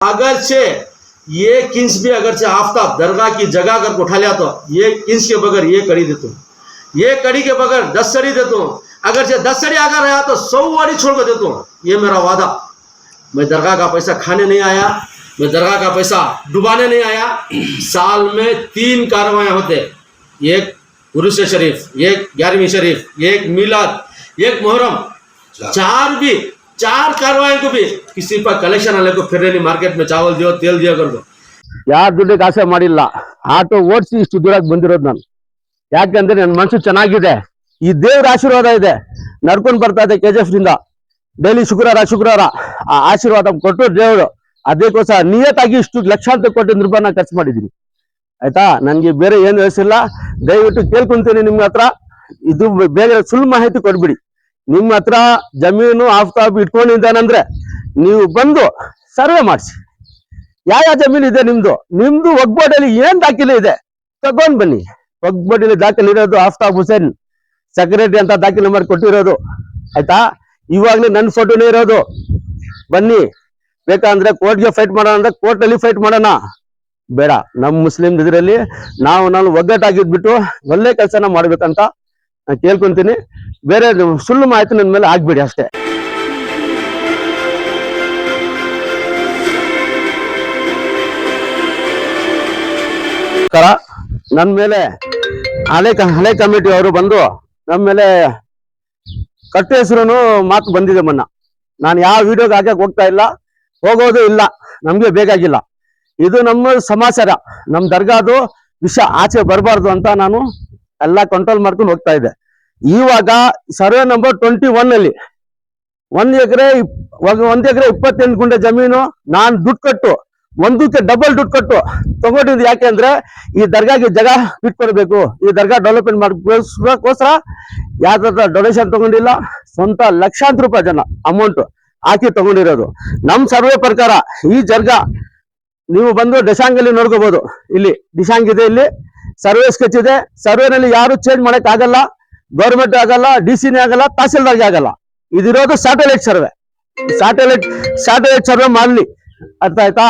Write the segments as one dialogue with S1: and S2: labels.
S1: अगर से 1 इंच भी अगर से आफ्ताब दरगाह की जगह अगर उठा लिया तो 1 इंच के बगैर ये कड़ी देता हूँ, ये कड़ी के बगैर 10 सड़ी देता हूँ। अगर से 10 सड़ी अगर रहा तो 100 वाली छोड़ कर देता हूँ। ये मेरा वादा। मैं दरगाह का पैसा खाने नहीं आया, मैं दरगाह का पैसा डुबाने नहीं आया। साल में 3 कार्रवाइयाँ होते, एक उरुस शरीफ, एक 11वीं शरीफ, एक मिलाद, एक मुहर्रम, 4 कार्रवाई को भी किसी पर कलेक्शन वाले को फिर नहीं, मार्केट में चावल दियो तेल दियो कर दो।
S2: ಯಾರ ದುಡ್ಡಿಗೆ ಆಸೆ ಮಾಡಿಲ್ಲ, ಆಟೋ ಓಡಿಸಿ ಇಷ್ಟು ದೂರಕ್ಕೆ ಬಂದಿರೋದು ನಾನು। ಯಾಕಂದ್ರೆ ನನ್ನ ಮನಸ್ಸು ಚೆನ್ನಾಗಿದೆ, ಈ ದೇವ್ರ ಆಶೀರ್ವಾದ ಇದೆ, ನಡ್ಕೊಂಡು ಬರ್ತಾ ಇದೆ KGF ದಿಂದ ಡೈಲಿ ಶುಕ್ರವಾರ ಆ ಆಶೀರ್ವಾದ ಕೊಟ್ಟು ದೇವರು, ಅದಕ್ಕೋಸ್ಕರ ನಿಯತ್ತಾಗಿ ಇಷ್ಟು ಲಕ್ಷಾಂತರ ಕೋಟಿ ರೂಪಾಯಿನ ಖರ್ಚು ಮಾಡಿದೀನಿ ಆಯ್ತಾ। ನನ್ಗೆ ಬೇರೆ ಏನು ವಯಸ್ಸಿಲ್ಲ, ದಯವಿಟ್ಟು ಕೇಳ್ಕೊಂತೀನಿ ನಿಮ್ಮ ಹತ್ರ, ಇದು ಬೇರೆ ಸುಳ್ಳು ಮಾಹಿತಿ ಕೊಡ್ಬಿಡಿ। ನಿಮ್ಮ ಹತ್ರ ಜಮೀನು ಆಫ್ತಾಬ್ ಇಟ್ಕೊಂಡಿದ್ದಾನಂದ್ರೆ ನೀವು ಬಂದು ಸರ್ವೆ ಮಾಡಿಸಿ, ಯಾವ ಜಮೀನು ಇದೆ ನಿಮ್ದು ಒಗ್ಬೋರ್ಡಲ್ಲಿ ಏನ್ ದಾಖಲೆ ಇದೆ ತಗೊಂಡ್ ಬನ್ನಿ। ಒಗ್ಬೋರ್ಡಲ್ಲಿ ದಾಖಲೆ ಇರೋದು ಆಫ್ತಾಬ್ ಹುಸೇನ್ ಸೆಕ್ರೆಟರಿ ಅಂತ ದಾಖಲೆ ನಂಬರ್ ಕೊಟ್ಟಿರೋದು ಆಯ್ತಾ। ಇವಾಗ್ಲೇ ನನ್ನ ಫೋಟೋನೇ ಇರೋದು, ಬನ್ನಿ। ಬೇಕಂದ್ರೆ ಕೋರ್ಟ್ಗೆ ಫೈಟ್ ಮಾಡೋಣ ಅಂದ್ರೆ ಕೋರ್ಟ್ ಅಲ್ಲಿ ಫೈಟ್ ಮಾಡೋಣ, ಬೇಡ ನಮ್ಮ ಮುಸ್ಲಿಂ ಇದರಲ್ಲಿ ನಾನು ಒಗ್ಗಟ್ಟಾಗಿದ್ಬಿಟ್ಟು ಒಳ್ಳೆ ಕೆಲಸನ ಮಾಡ್ಬೇಕಂತ ನಾನು ಕೇಳ್ಕೊಂತೀನಿ। ಬೇರೆ ಸುಳ್ಳು ಮಾಹಿತಿ ನನ್ನ ಮೇಲೆ ಆಗ್ಬೇಡಿ ಅಷ್ಟೇ। ನನ್ನ ಮೇಲೆ ಹಳೆ ಕಮಿಟಿ ಅವರು ಬಂದು ನಮ್ಮ ಮೇಲೆ ಕಟ್ಟ ಹೆಸರು ಮಾತು ಬಂದಿದೆ ಮೊನ್ನ। ನಾನು ಯಾವ ವಿಡಿಯೋಗೆ ಹಾಕಕ್ಕೆ ಹೋಗ್ತಾ ಇಲ್ಲ, ಹೋಗೋದು ಇಲ್ಲ, ನಮ್ಗೆ ಬೇಕಾಗಿಲ್ಲ। ಇದು ನಮ್ಮ ಸಮಾಚಾರ, ನಮ್ಮ ದರ್ಗಾದು ವಿಷಯ ಆಚೆ ಬರಬಾರ್ದು ಅಂತ ನಾನು ಎಲ್ಲ ಕಂಟ್ರೋಲ್ ಮಾಡ್ಕೊಂಡು ಹೋಗ್ತಾ ಇದ್ದೆ। ಇವಾಗ ಸರ್ವೆ ನಂಬರ್ 21 ಅಲ್ಲಿ 1 ಎಕರೆ 28 ಗುಂಟೆ ಜಮೀನು ನಾನು ದುಡ್ಡು ಕಟ್ಟು, ಒಂದಕ್ಕೆ ಡಬಲ್ ದುಡ್ಡು ಕಟ್ಟು ತಗೊಂಡಿದ್ದು। ಯಾಕೆಂದ್ರೆ ಈ ದರ್ಗಾಗೆ ಜಾಗ ಬಿಟ್ಕೊಡ್ಬೇಕು, ಈ ದರ್ಗಾ ಡೆವಲಪ್ಮೆಂಟ್ ಮಾಡೋಕ್ಕೋಸ್ಕರ ಯಾವ್ದಾರ ಡೊನೇಷನ್ ತಗೊಂಡಿಲ್ಲ, ಸ್ವಂತ ಲಕ್ಷಾಂತರ ರೂಪಾಯಿ ಜನ ಅಮೌಂಟ್ ಹಾಕಿ ತಗೊಂಡಿರೋದು। ನಮ್ ಸರ್ವೆ ಪ್ರಕಾರ ಈ ದರ್ಗಾ ನೀವು ಬಂದು ಡಿಶಾಂಗಲ್ಲಿ ನೋಡ್ಕೋಬಹುದು, ಇಲ್ಲಿ ಡಿಶಾಂಗ್ ಇದೆ, ಇಲ್ಲಿ ಸರ್ವೆ ಸ್ಕೆಚ್ ಇದೆ। ಸರ್ವೆನಲ್ಲಿ ಯಾರು ಚೇಂಜ್ ಮಾಡಕ್ ಆಗಲ್ಲ, ಗೌರ್ಮೆಂಟ್ ಆಗಲ್ಲ, ಡಿಸಿನೇ ಆಗಲ್ಲ, ತಹಸೀಲ್ದಾರ್ಗೆ ಆಗಲ್ಲ। ಇದಿರೋದು ಸ್ಯಾಟಲೈಟ್ ಸರ್ವೆ, ಸ್ಯಾಟಲೈಟ್ ಸರ್ವೆ ಮಾಡ್ಲಿ, ಅರ್ಥ ಆಯ್ತಾ।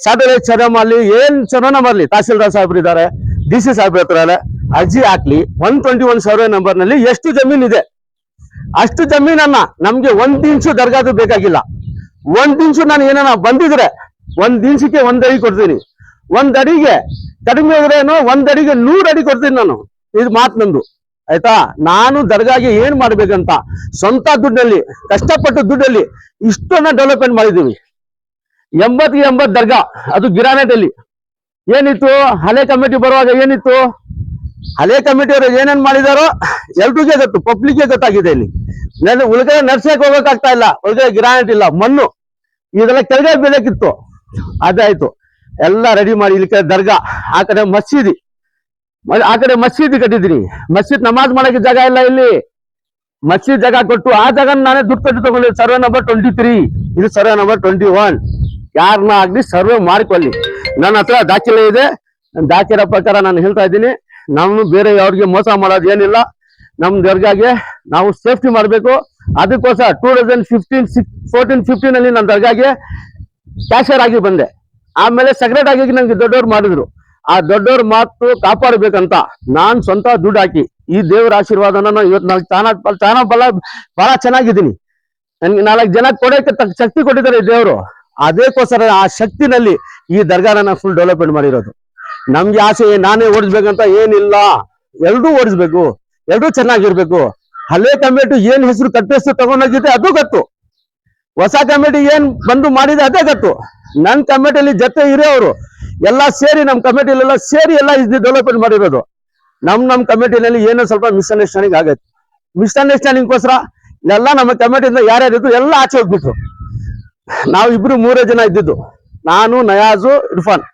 S2: ಸ್ಯಾಟಲೈಟ್ ಸರ್ವೆ ಮಾಡ್ಲಿ, ಏನ್ ಸರ್ವೆನ ಮಾಡ್ಲಿ, ತಹಸೀಲ್ದಾರ್ ಸಾಹೇಬ್ರು ಇದಾರೆ, DC ಸಾಹೇಬ್ರ ಹತ್ರ ಅರ್ಜಿ ಹಾಕ್ಲಿ। 121 ಸರ್ವೆ ನಂಬರ್ ನಲ್ಲಿ ಎಷ್ಟು ಜಮೀನ್ ಇದೆ ಅಷ್ಟು ಜಮೀನನ್ನ ನಮ್ಗೆ 1 ಇಂಚು ದರ್ಗಾದು ಬೇಕಾಗಿಲ್ಲ। 1 ಇಂಚು ನಾನು ಏನಾನ ಬಂದಿದ್ರೆ 1 ಇಂಚಿಗೆ 1 ಅಡಿ ಕೊಡ್ತೀನಿ, 1 ಅಡಿಗೆ ಕಡಿಮೆ ಇದ್ರೇನು 1 ಅಡಿಗೆ 100 ಅಡಿ ಕೊಡ್ತೀನಿ ನಾನು। ಇದು ಮಾತು ನಂದು ಆಯ್ತಾ। ನಾನು ದರ್ಗಾಗೆ ಏನ್ ಮಾಡ್ಬೇಕಂತ ಸ್ವಂತ ದುಡ್ಡಲ್ಲಿ, ಕಷ್ಟಪಟ್ಟು ದುಡ್ಡಲ್ಲಿ ಇಷ್ಟನ್ನ ಡೆವಲಪ್ಮೆಂಟ್ ಮಾಡಿದೀವಿ। 80ಗೆ 80 ದರ್ಗಾ, ಅದು ಗಿರಾನೆಟ್ ಅಲ್ಲಿ ಏನಿತ್ತು, ಹಳೆ ಕಮಿಟಿ ಬರುವಾಗ ಏನಿತ್ತು, ಹಳೆ ಕಮಿಟಿಯವರು ಏನೇನ್ ಮಾಡಿದಾರೋ ಎಲ್ರಿಗೂ ಗೊತ್ತು, ಪಬ್ಲಿಕ್ಗೆ ಗೊತ್ತಾಗಿದೆ। ಇಲ್ಲಿ ಉಳಿಗಡೆ ನರ್ಸಕ್ಕೆ ಹೋಗಕ್ಕಾಗ್ತಾ ಇಲ್ಲ, ಉಳಿಗಡೆ ಗಿರಾನೆಟ್ ಇಲ್ಲ, ಮಣ್ಣು ಇದೆಲ್ಲ ಕೆಳಗೆ ಬೀಳಕ್ಕಿತ್ತು, ಅದಾಯ್ತು ಎಲ್ಲ ರೆಡಿ ಮಾಡಿ। ಇಲ್ಲಿ ದರ್ಗಾ, ಆ ಕಡೆ ಮಸೀದಿ ಕಟ್ಟಿದ್ದೀನಿ, ಮಸೀದ್ ನಮಾಜ್ ಮಾಡಕ್ಕೆ ಜಾಗ ಇಲ್ಲ, ಇಲ್ಲಿ ಮಸೀದ್ ಜಾಗ ಕೊಟ್ಟು ಆ ಜಾಗ ನಾನೇ ದುಡ್ಡು ಕಟ್ಟು ತಗೊಂಡಿದ್ದೆ। ಸರ್ವೆ ನಂಬರ್ 23, ಇದು ಸರ್ವೆ ನಂಬರ್ 21, ಯಾರನ್ನ ಆಗ್ಲಿ ಸರ್ವೆ ಮಾಡ್ಕೊಳ್ಳಿ, ನನ್ನ ಹತ್ರ ದಾಖಲೆ ಇದೆ। ದಾಖಲೆ ಪ್ರಕಾರ ನಾನು ಹೇಳ್ತಾ ಇದ್ದೀನಿ, ನಾವು ಬೇರೆ ಅವ್ರಿಗೆ ಮೋಸ ಮಾಡೋದು ಏನಿಲ್ಲ। ನಮ್ ದರ್ಗಾಗೆ ನಾವು ಸೇಫ್ಟಿ ಮಾಡ್ಬೇಕು, ಅದಕ್ಕೋಸ್ಕರ 2014-15 ಅಲ್ಲಿ ನನ್ನ ದರ್ಗಾಗೆ ಕ್ಯಾಶಿಯರ್ ಆಗಿ ಬಂದೆ, ಆಮೇಲೆ ಸೆಕ್ರೆಟರಿ ಆಗಿ ನಂಗೆ ದೊಡ್ಡವ್ರು ಮಾಡಿದ್ರು। ಆ ದೊಡ್ಡವ್ರ ಮಾತು ಕಾಪಾಡ್ಬೇಕಂತ ನಾನ್ ಸ್ವಂತ ದುಡ್ಡು ಹಾಕಿ ಈ ದೇವರ ಆಶೀರ್ವಾದನ ಇವತ್ತು ನಾವು ಚಾನ ಬಹಳ ಚೆನ್ನಾಗಿದ್ದೀನಿ। ನನ್ಗೆ 4 ಜನ ಕೊಡೋಕೆ ಶಕ್ತಿ ಕೊಟ್ಟಿದ್ದಾರೆ ದೇವರು, ಅದಕ್ಕೋಸ್ಕರ ಆ ಶಕ್ತಿನಲ್ಲಿ ಈ ದರ್ಗಾನ ಫುಲ್ ಡೆವಲಪ್ಮೆಂಟ್ ಮಾಡಿರೋದು। ನಮ್ಗೆ ಆಸೆ ನಾನೇ ಓಡಿಸ್ಬೇಕಂತ ಏನಿಲ್ಲ, ಎಲ್ರೂ ಓಡಿಸ್ಬೇಕು, ಎಲ್ರೂ ಚೆನ್ನಾಗಿರ್ಬೇಕು। ಹಳೆ ಕಮಿಟಿ ಏನ್ ಹೆಸರು ಕಟ್ಟ ಹೆಸರು ತಗೊಂಡೋಗಿದೆ ಅದು ಗೊತ್ತು, ಹೊಸ ಕಮಿಟಿ ಏನ್ ಬಂದು ಮಾಡಿದೆ ಅದೇ ಗೊತ್ತು। ನನ್ ಕಮಿಟಿಯಲ್ಲಿ ಜೊತೆ ಇರೋರು ಎಲ್ಲ ಸೇರಿ, ನಮ್ ಕಮಿಟಿಲೆಲ್ಲ ಸೇರಿ ಎಲ್ಲ ಇದು ಡೆವಲಪ್ಮೆಂಟ್ ಮಾಡಿರೋದು। ನಮ್ ಕಮಿಟಿನಲ್ಲಿ ಏನೋ ಸ್ವಲ್ಪ ಮಿಸ್ಅಂಡರ್ಸ್ಟ್ಯಾಂಡಿಂಗ್ ಆಗೈತೆ, ಮಿಸ್ಅಂಡರ್ಸ್ಟ್ಯಾಂಡಿಂಗ್ಗೋಸ್ಕರ ಎಲ್ಲ ನಮ್ಮ ಕಮಿಟಿಯಿಂದ ಯಾರ್ಯಾರಿದ್ದು ಎಲ್ಲ ಆಚೆ ಹೋಗ್ಬಿಟ್ರು। ನಾವು 2-3 ಜನ ಇದ್ದಿದ್ದು, ನಾನು, ನಯಾಜು, ಇರ್ಫಾನ್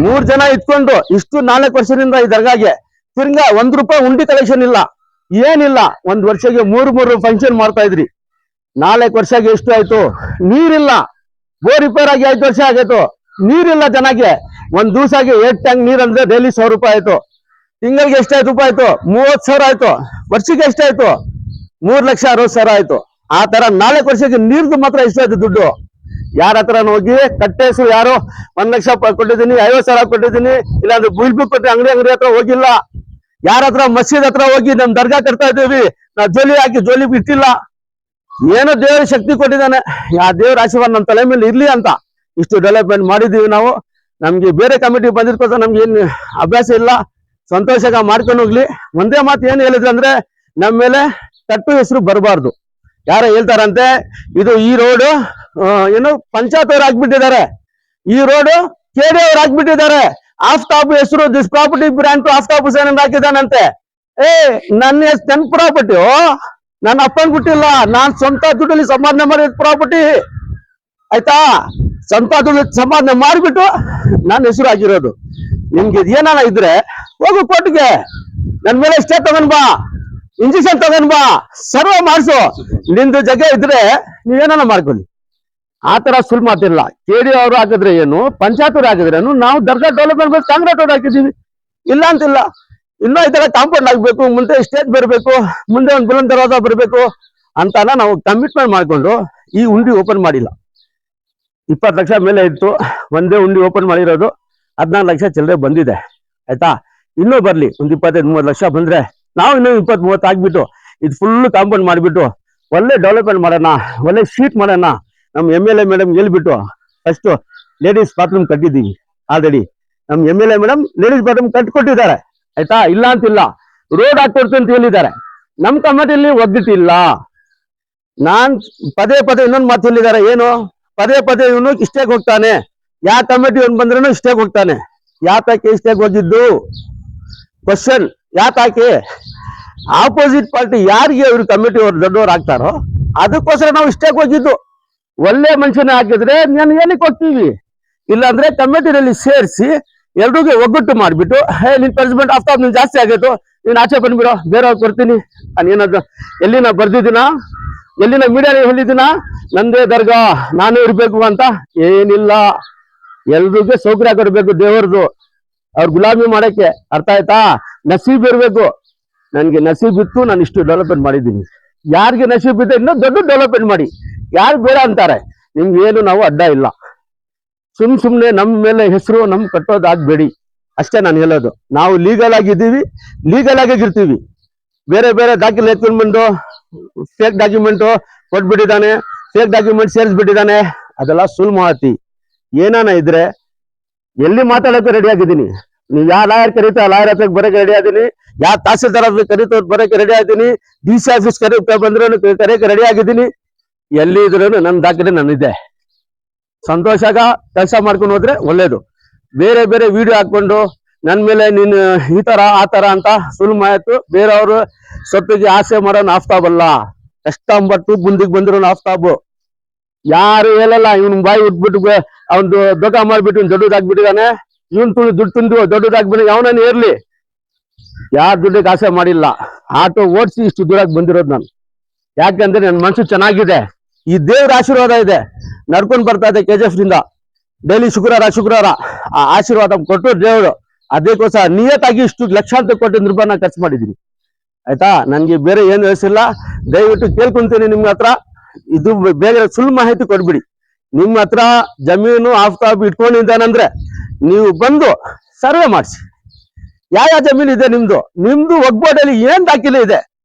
S2: 3 ಜನ ಇಟ್ಕೊಂಡು ಇಷ್ಟು 4 ವರ್ಷದಿಂದ ಈ ದರ್ಗಾಗೆ ತಿರ್ಗಾ 1 ರೂಪಾಯಿ ಉಂಡಿ ಕಲೆಕ್ಷನ್ ಇಲ್ಲ, ಏನಿಲ್ಲ। 1 ವರ್ಷಕ್ಕೆ 3 ಫಂಕ್ಷನ್ ಮಾಡ್ತಾ ಇದ್ರಿ, 4 ವರ್ಷಕ್ಕೆ ಎಷ್ಟು ಆಯ್ತು? ನೀರಿಲ್ಲ, ಬೋರ್ ರಿಪೇರ್ ಆಗಿ 5 ವರ್ಷ ಆಗೈತು, ನೀರಿಲ್ಲ ಜನಕ್ಕೆ। 1 ದಿವಸಕ್ಕೆ 8 ಟ್ಯಾಂಕ್ ನೀರ್ ಅಂದ್ರೆ ಡೈಲಿ 100 ರೂಪಾಯಿ ಆಯ್ತು, ತಿಂಗಳಿಗೆ ಎಷ್ಟಾಯ್ತು ರೂಪಾಯಿ ಆಯ್ತು? 30,000 ಆಯ್ತು, ವರ್ಷಕ್ಕೆ ಎಷ್ಟಾಯ್ತು? 3,60,000 ಆಯ್ತು। ಆ ತರ 4 ವರ್ಷಕ್ಕೆ ನೀರ್ದು ಮಾತ್ರ ಎಷ್ಟಾಯ್ತು ದುಡ್ಡು? ಯಾರ ಹತ್ರ ಹೋಗಿ ಕಟ್ಟೆ ಹೆಸರು ಯಾರು 1 ಲಕ್ಷ ಕೊಟ್ಟಿದ್ದೀನಿ, 50,000 ಕೊಟ್ಟಿದ್ದೀನಿ, ಇಲ್ಲಾಂದ್ರೆ ಬಿಲ್ ಬುಕ್ ಕೊಟ್ಟು ಅಂಗಡಿ ಹತ್ರ ಹೋಗಿಲ್ಲ. ಯಾರ ಹತ್ರ ಮಸೀದ್ ಹತ್ರ ಹೋಗಿ ನಮ್ ದರ್ಗಾ ಕಟ್ತಾ ಇದ್ದೀವಿ, ನಾವು ಜೋಲಿ ಹಾಕಿ ಜೋಲಿ ಬಿಟ್ಟಿಲ್ಲ. ಏನೋ ದೇವರ ಶಕ್ತಿ ಕೊಟ್ಟಿದ್ದಾನೆ, ಆ ದೇವರ ಆಶೀರ್ವಾದ ನಮ್ಮ ತಲೆ ಮೇಲೆ ಇರ್ಲಿ ಅಂತ ಇಷ್ಟು ಡೆವಲಪ್ಮೆಂಟ್ ಮಾಡಿದೀವಿ ನಾವು. ನಮ್ಗೆ ಬೇರೆ ಕಮಿಟಿ ಬಂದಿರ್ಕೋತ ನಮ್ಗೆ ಏನ್ ಅಭ್ಯಾಸ ಇಲ್ಲ, ಸಂತೋಷಗ ಮಾಡ್ಕೊಂಡು ಹೋಗ್ಲಿ. ಒಂದೇ ಮಾತು ಏನ್ ಹೇಳಿದ್ರು ಅಂದ್ರೆ, ನಮ್ಮ ಮೇಲೆ ತಟ್ಟು ಹೆಸರು ಬರಬಾರ್ದು. ಯಾರೋ ಹೇಳ್ತಾರಂತೆ ಇದು ಈ ರೋಡ್ ಏನು ಪಂಚಾಯತ್ ಅವ್ರು ಹಾಕ್ಬಿಟ್ಟಿದ್ದಾರೆ, ಈ ರೋಡ್ ಕೆಡಿ ಅವ್ರು ಹಾಕ್ಬಿಟ್ಟಿದ್ದಾರೆ, ಆಫ್ತಾಬ್ ಹೆಸರು this property brand Aftab Hussain ಅಂತ ಹಾಕಿದಾನಂತೆ. ನನ್ನ ಪ್ರಾಪರ್ಟಿ ನನ್ನ ಅಪ್ಪನ್ ಬಿಟ್ಟಿಲ್ಲ, ನಾನ್ ಸ್ವಂತ ದುಡ್ಡಲ್ಲಿ ಸಂಪಾದನೆ ಮಾಡಿದ ಪ್ರಾಪರ್ಟಿ ಆಯ್ತಾ. ಸ್ವಂತ ದುಡ್ಡು ಸಂಪಾದನೆ ಮಾಡಿಬಿಟ್ಟು ನನ್ನ ಹೆಸರು ಆಗಿರೋದು. ನಿಮ್ಗೆ ಏನಾನ ಇದ್ರೆ ಹೋಗು ಕೋರ್ಟ್ಗೆ, ನನ್ ಮೇಲೆ ಸ್ಟೇ ತಗೊಂಡ್ ಬಾ, ಇಂಜೆಕ್ಷನ್ ತಗೊಂಡ್ ಬಾ, ಸರ್ವ ಮಾಡಿಸು. ನಿಂದು ಜಾಗ ಇದ್ರೆ ನೀವೇನ ಮಾಡ್ಕೊಳ್ಳಿ. ಆತರ ಸುಲ್ ಮಾತಿಲ್ಲ. ಕೆಡಿ ಅವರು ಹಾಕಿದ್ರೆ ಏನು, ಪಂಚಾಯತ್ ಅವ್ರು ಹಾಕಿದ್ರೆ ಏನು, ನಾವು ದರ್ಗಾ ಡೆವಲಪ್ಮೆಂಟ್ ಕಾಂಗ್ರೆಸ್ ಅವ್ರು ಹಾಕಿದೀವಿ, ಇಲ್ಲ ಅಂತಿಲ್ಲ. ಇನ್ನೂ ಈ ತರ ಕಾಂಪೌಂಡ್ ಆಗ್ಬೇಕು, ಮುಂದೆ ಸ್ಟೇಜ್ ಬರಬೇಕು, ಮುಂದೆ ಒಂದು ಬುಲಂದ್ ದರ್ವಾಜ ಬರಬೇಕು ಅಂತಾನ ನಾವು ಕಮಿಟ್ಮೆಂಟ್ ಮಾಡ್ಕೊಂಡು ಈ ಉಂಡಿ ಓಪನ್ ಮಾಡಿಲ್ಲ. 20 ಲಕ್ಷ ಮೇಲೆ ಇತ್ತು, ಒಂದೇ ಉಂಡಿ ಓಪನ್ ಮಾಡಿರೋದು 14 ಲಕ್ಷ ಚಿಲ್ಲರೆ ಬಂದಿದೆ ಆಯ್ತಾ. ಇನ್ನೂ ಬರ್ಲಿ, ಒಂದು 25-30 ಲಕ್ಷ ಬಂದ್ರೆ ನಾವು ಇನ್ನೂ 20-30 ಆಗ್ಬಿಟ್ಟು ಇದು ಫುಲ್ ಕಾಂಪೌಂಡ್ ಮಾಡಿಬಿಟ್ಟು ಒಳ್ಳೆ ಡೆವಲಪ್ಮೆಂಟ್ ಮಾಡೋಣ, ಒಳ್ಳೆ ಶೀಟ್ ಮಾಡೋಣ. ನಮ್ MLA ಮೇಡಮ್ ಹೇಳ್ಬಿಟ್ಟು ಫಸ್ಟ್ ಲೇಡೀಸ್ ಬಾತ್ರೂಮ್ ಕಟ್ಟಿದ್ದೀವಿ ಆಲ್ರೆಡಿ. ನಮ್ MLA ಮೇಡಮ್ ಲೇಡೀಸ್ ಬಾತ್ರೂಮ್ ಕಟ್ಕೊಟ್ಟಿದ್ದಾರೆ ಆಯ್ತಾ, ಇಲ್ಲ ಅಂತಿಲ್ಲ. ರೋಡ್ ಹಾಕೊಡ್ತು ಅಂತ ಹೇಳಿದ್ದಾರೆ. ನಮ್ ಕಮಿಟಿಯಲ್ಲಿ ಒಗ್ಗಟ್ಟಿಲ್ಲ. ನಾನ್ ಪದೇ ಇನ್ನೊಂದು ಮಾತು ಹೇಳಿದ್ದಾರೆ, ಏನು ಪದೇ ಇವನು ಇಷ್ಟೇಗ್ ಹೋಗ್ತಾನೆ, ಯಾವ ಕಮಿಟಿ ಅವ್ನು ಬಂದ್ರೂ ಇಷ್ಟೇಗ್ ಹೋಗ್ತಾನೆ. ಯಾತಕ್ಕೆ ಇಷ್ಟೇಗ್ ಹೋಗಿದ್ದು ಕ್ವಶನ್, ಯಾತಕ್ಕೆ ಆಪೋಸಿಟ್ ಪಾರ್ಟಿ ಯಾರಿಗೆ ಇವ್ರು ಕಮಿಟಿ ಅವ್ರು ದೊಡ್ಡವ್ರು ಆಗ್ತಾರೋ ಅದಕ್ಕೋಸ್ಕರ ನಾವು ಇಷ್ಟೇಗ್ ಹೋಗಿದ್ದು. ಒಳ್ಳೆ ಮನುಷ್ಯನ ಹಾಕಿದ್ರೆ ನಾನು ಏನಕ್ಕೆ ಹೋಗ್ತೀವಿ, ಇಲ್ಲಾಂದ್ರೆ ಕಮಿಟಿನಲ್ಲಿ ಸೇರಿಸಿ ಎಲ್ರಿಗೂ ಒಗ್ಗಟ್ಟು ಮಾಡ್ಬಿಟ್ಟು, ನಿನ್ ಪನಿಷ್ಮೆಂಟ್ ಆಫ್ತಾಬ್ ನೀನ್ ಜಾಸ್ತಿ ಆಗೈತು, ನೀನ್ ಆಚೆ ಬಂದ್ಬಿಡೋ, ಬೇರೆಯವ್ರು ಕೊಡ್ತೀನಿ. ನಾನೇನಾದ್ರು ಎಲ್ಲಿನ ಬರ್ದಿದ್ದೀನ, ಎಲ್ಲಿನ ಮೀಡಿಯಾ ಹೇಳಿದ್ದೀನ ನಂದೇ ದರ್ಗಾ ನಾನೇ ಇರ್ಬೇಕು ಅಂತ? ಏನಿಲ್ಲ. ಎಲ್ರಿಗೂ ಸೌಕರ್ಯ ಕೊಡ್ಬೇಕು ದೇವರದು, ಅವ್ರ ಗುಲಾಮಿ ಮಾಡಕ್ಕೆ. ಅರ್ಥ ಆಯ್ತಾ? ನಸೀಬ್ ಇರ್ಬೇಕು. ನನ್ಗೆ ನಸೀಬ್ ಇತ್ತು, ನಾನು ಇಷ್ಟು ಡೆವಲಪ್ಮೆಂಟ್ ಮಾಡಿದ್ದೀನಿ. ಯಾರಿಗೆ ನಸೀಬ್ ಇದೆ ಇನ್ನೂ ದೊಡ್ಡ ಡೆವಲಪ್ಮೆಂಟ್ ಮಾಡಿ, ಯಾರು ಬೇಡ ಅಂತಾರೆ. ನಿಮ್ಗೆ ಏನು ನಾವು ಅಡ್ಡ ಇಲ್ಲ. ಸುಮ್ನೆ ನಮ್ಮ ಮೇಲೆ ಹೆಸರು ನಮ್ ಕಟ್ಟೋದಾಗ್ಬೇಡಿ ಅಷ್ಟೇ ನಾನು ಹೇಳೋದು. ನಾವು ಲೀಗಲ್ ಆಗಿದ್ದೀವಿ, ಲೀಗಲ್ ಆಗಿರ್ತೀವಿ. ಬೇರೆ ದಾಖಲೆ ಎತ್ಕೊಂಡ್ ಬಂದು ಫೇಕ್ ಡಾಕ್ಯುಮೆಂಟ್ ಕೊಟ್ಬಿಟ್ಟಿದ್ದಾನೆ, ಫೇಕ್ ಡಾಕ್ಯುಮೆಂಟ್ ಸೇರಿಸ್ಬಿಟ್ಟಿದ್ದಾನೆ, ಅದೆಲ್ಲ ಸುಲ್ ಮಾತಿ. ಏನಾನ ಇದ್ರೆ ಎಲ್ಲಿ ಮಾತಾಡೋಕೆ ರೆಡಿ ಆಗಿದ್ದೀನಿ. ನೀವು ಯಾವ ಲಾಯರ್ ಕರೀತಾ ಆ ಲಾಯರ್ ಹತ್ರಕ್ಕೆ ಬರೋಕೆ ರೆಡಿ ಆಗಿದ್ದೀನಿ, ಯಾವ ತಹಸೀಲ್ದಾರ್ ಹತ್ರ ಕರೀತಾ ಬರೋಕೆ ರೆಡಿ ಆಗಿದ್ದೀನಿ, DC ಆಫೀಸ್ ಬಂದ್ರು ಕರೆಯಕ್ಕೆ ರೆಡಿ ಆಗಿದ್ದೀನಿ. ಎಲ್ಲಿ ಇದ್ರು ನನ್ನ ದಾಖಲೆ ನನ್ನಿದೆ. ಸಂತೋಷಾಗ ಕೆಲಸ ಮಾಡ್ಕೊಂಡು ಹೋದ್ರೆ ಒಳ್ಳೇದು. ಬೇರೆ ವಿಡಿಯೋ ಹಾಕೊಂಡು ನನ್ ಮೇಲೆ ನೀನು ಈ ತರ ಆ ತರ ಅಂತ ಸುಲ್ ಮಾತು. ಬೇರೆಯವರು ಸೊತ್ತಿಗೆ ಆಸೆ ಮಾಡೋನ್ ಆಫ್ತಾಬ್ ಅಲ್ಲ, ಕಷ್ಟಂಬಟ್ಟು ಮುಂದಿಗೆ ಬಂದ್ರು ಆಫ್ತಾಬು. ಯಾರು ಹೇಳಲ್ಲ ಇವನ್ ಬಾಯಿ ಉಟ್ಬಿಟ್ಟು ಅವನು ದೊಡ್ಡ ಮಾಡ್ಬಿಟ್ಟು ದೊಡ್ಡದಾಗ್ಬಿಟ್ಟಿದ್ದಾನೆ, ಇವನ್ ದುಡ್ಡು ತಿಂದು ದೊಡ್ಡದಾಗ್ಬಿಟ್ಟು ಯಾವನನ್ನ ಇರ್ಲಿ. ಯಾರ ದುಡ್ಡಿಗೆ ಆಸೆ ಮಾಡಿಲ್ಲ. ಆಟೋ ಓಡಿಸಿ ಇಷ್ಟು ದೂರಕ್ಕೆ ಬಂದಿರೋದು ನಾನು. ಯಾಕಂದ್ರೆ ನನ್ನ ಮನಸ್ಸು ಚೆನ್ನಾಗಿದೆ, ಈ ದೇವ್ರ ಆಶೀರ್ವಾದ ಇದೆ, ನಡ್ಕೊಂಡು ಬರ್ತಾ ಇದೆ KGF ದಿಂದ ಡೈಲಿ ಶುಕ್ರವಾರ ಆ ಆಶೀರ್ವಾದ ಕೊಟ್ಟು ದೇವರು. ಅದಕ್ಕೋಸ್ಕರ ನಿಯತ್ತಾಗಿ ಇಷ್ಟು ಲಕ್ಷಾಂತರ ಕೋಟಿ ರೂಪಾಯಿನ ಖರ್ಚು ಮಾಡಿದೀನಿ ಆಯ್ತಾ. ನನ್ಗೆ ಬೇರೆ ಏನು ಹೇಳ್ಸಿಲ್ಲ. ದಯವಿಟ್ಟು ಕೇಳ್ಕೊಂತೀನಿ ನಿಮ್ಮ ಹತ್ರ, ಇದು ಬೇಗ ಸುಳ್ಳು ಮಾಹಿತಿ ಕೊಡ್ಬಿಡಿ. ನಿಮ್ಮ ಹತ್ರ ಜಮೀನು ಆಫ್ತಾಬ್ ಇಟ್ಕೊಂಡಿದ್ದಾನಂದ್ರೆ ನೀವು ಬಂದು ಸರ್ವೆ ಮಾಡಿಸಿ. ಯಾವ ಜಮೀನು ಇದೆ ನಿಮ್ದು ಒಗ್ಬೋಡಲ್ಲಿ ಏನ್ ದಾಖಲೆ ಇದೆ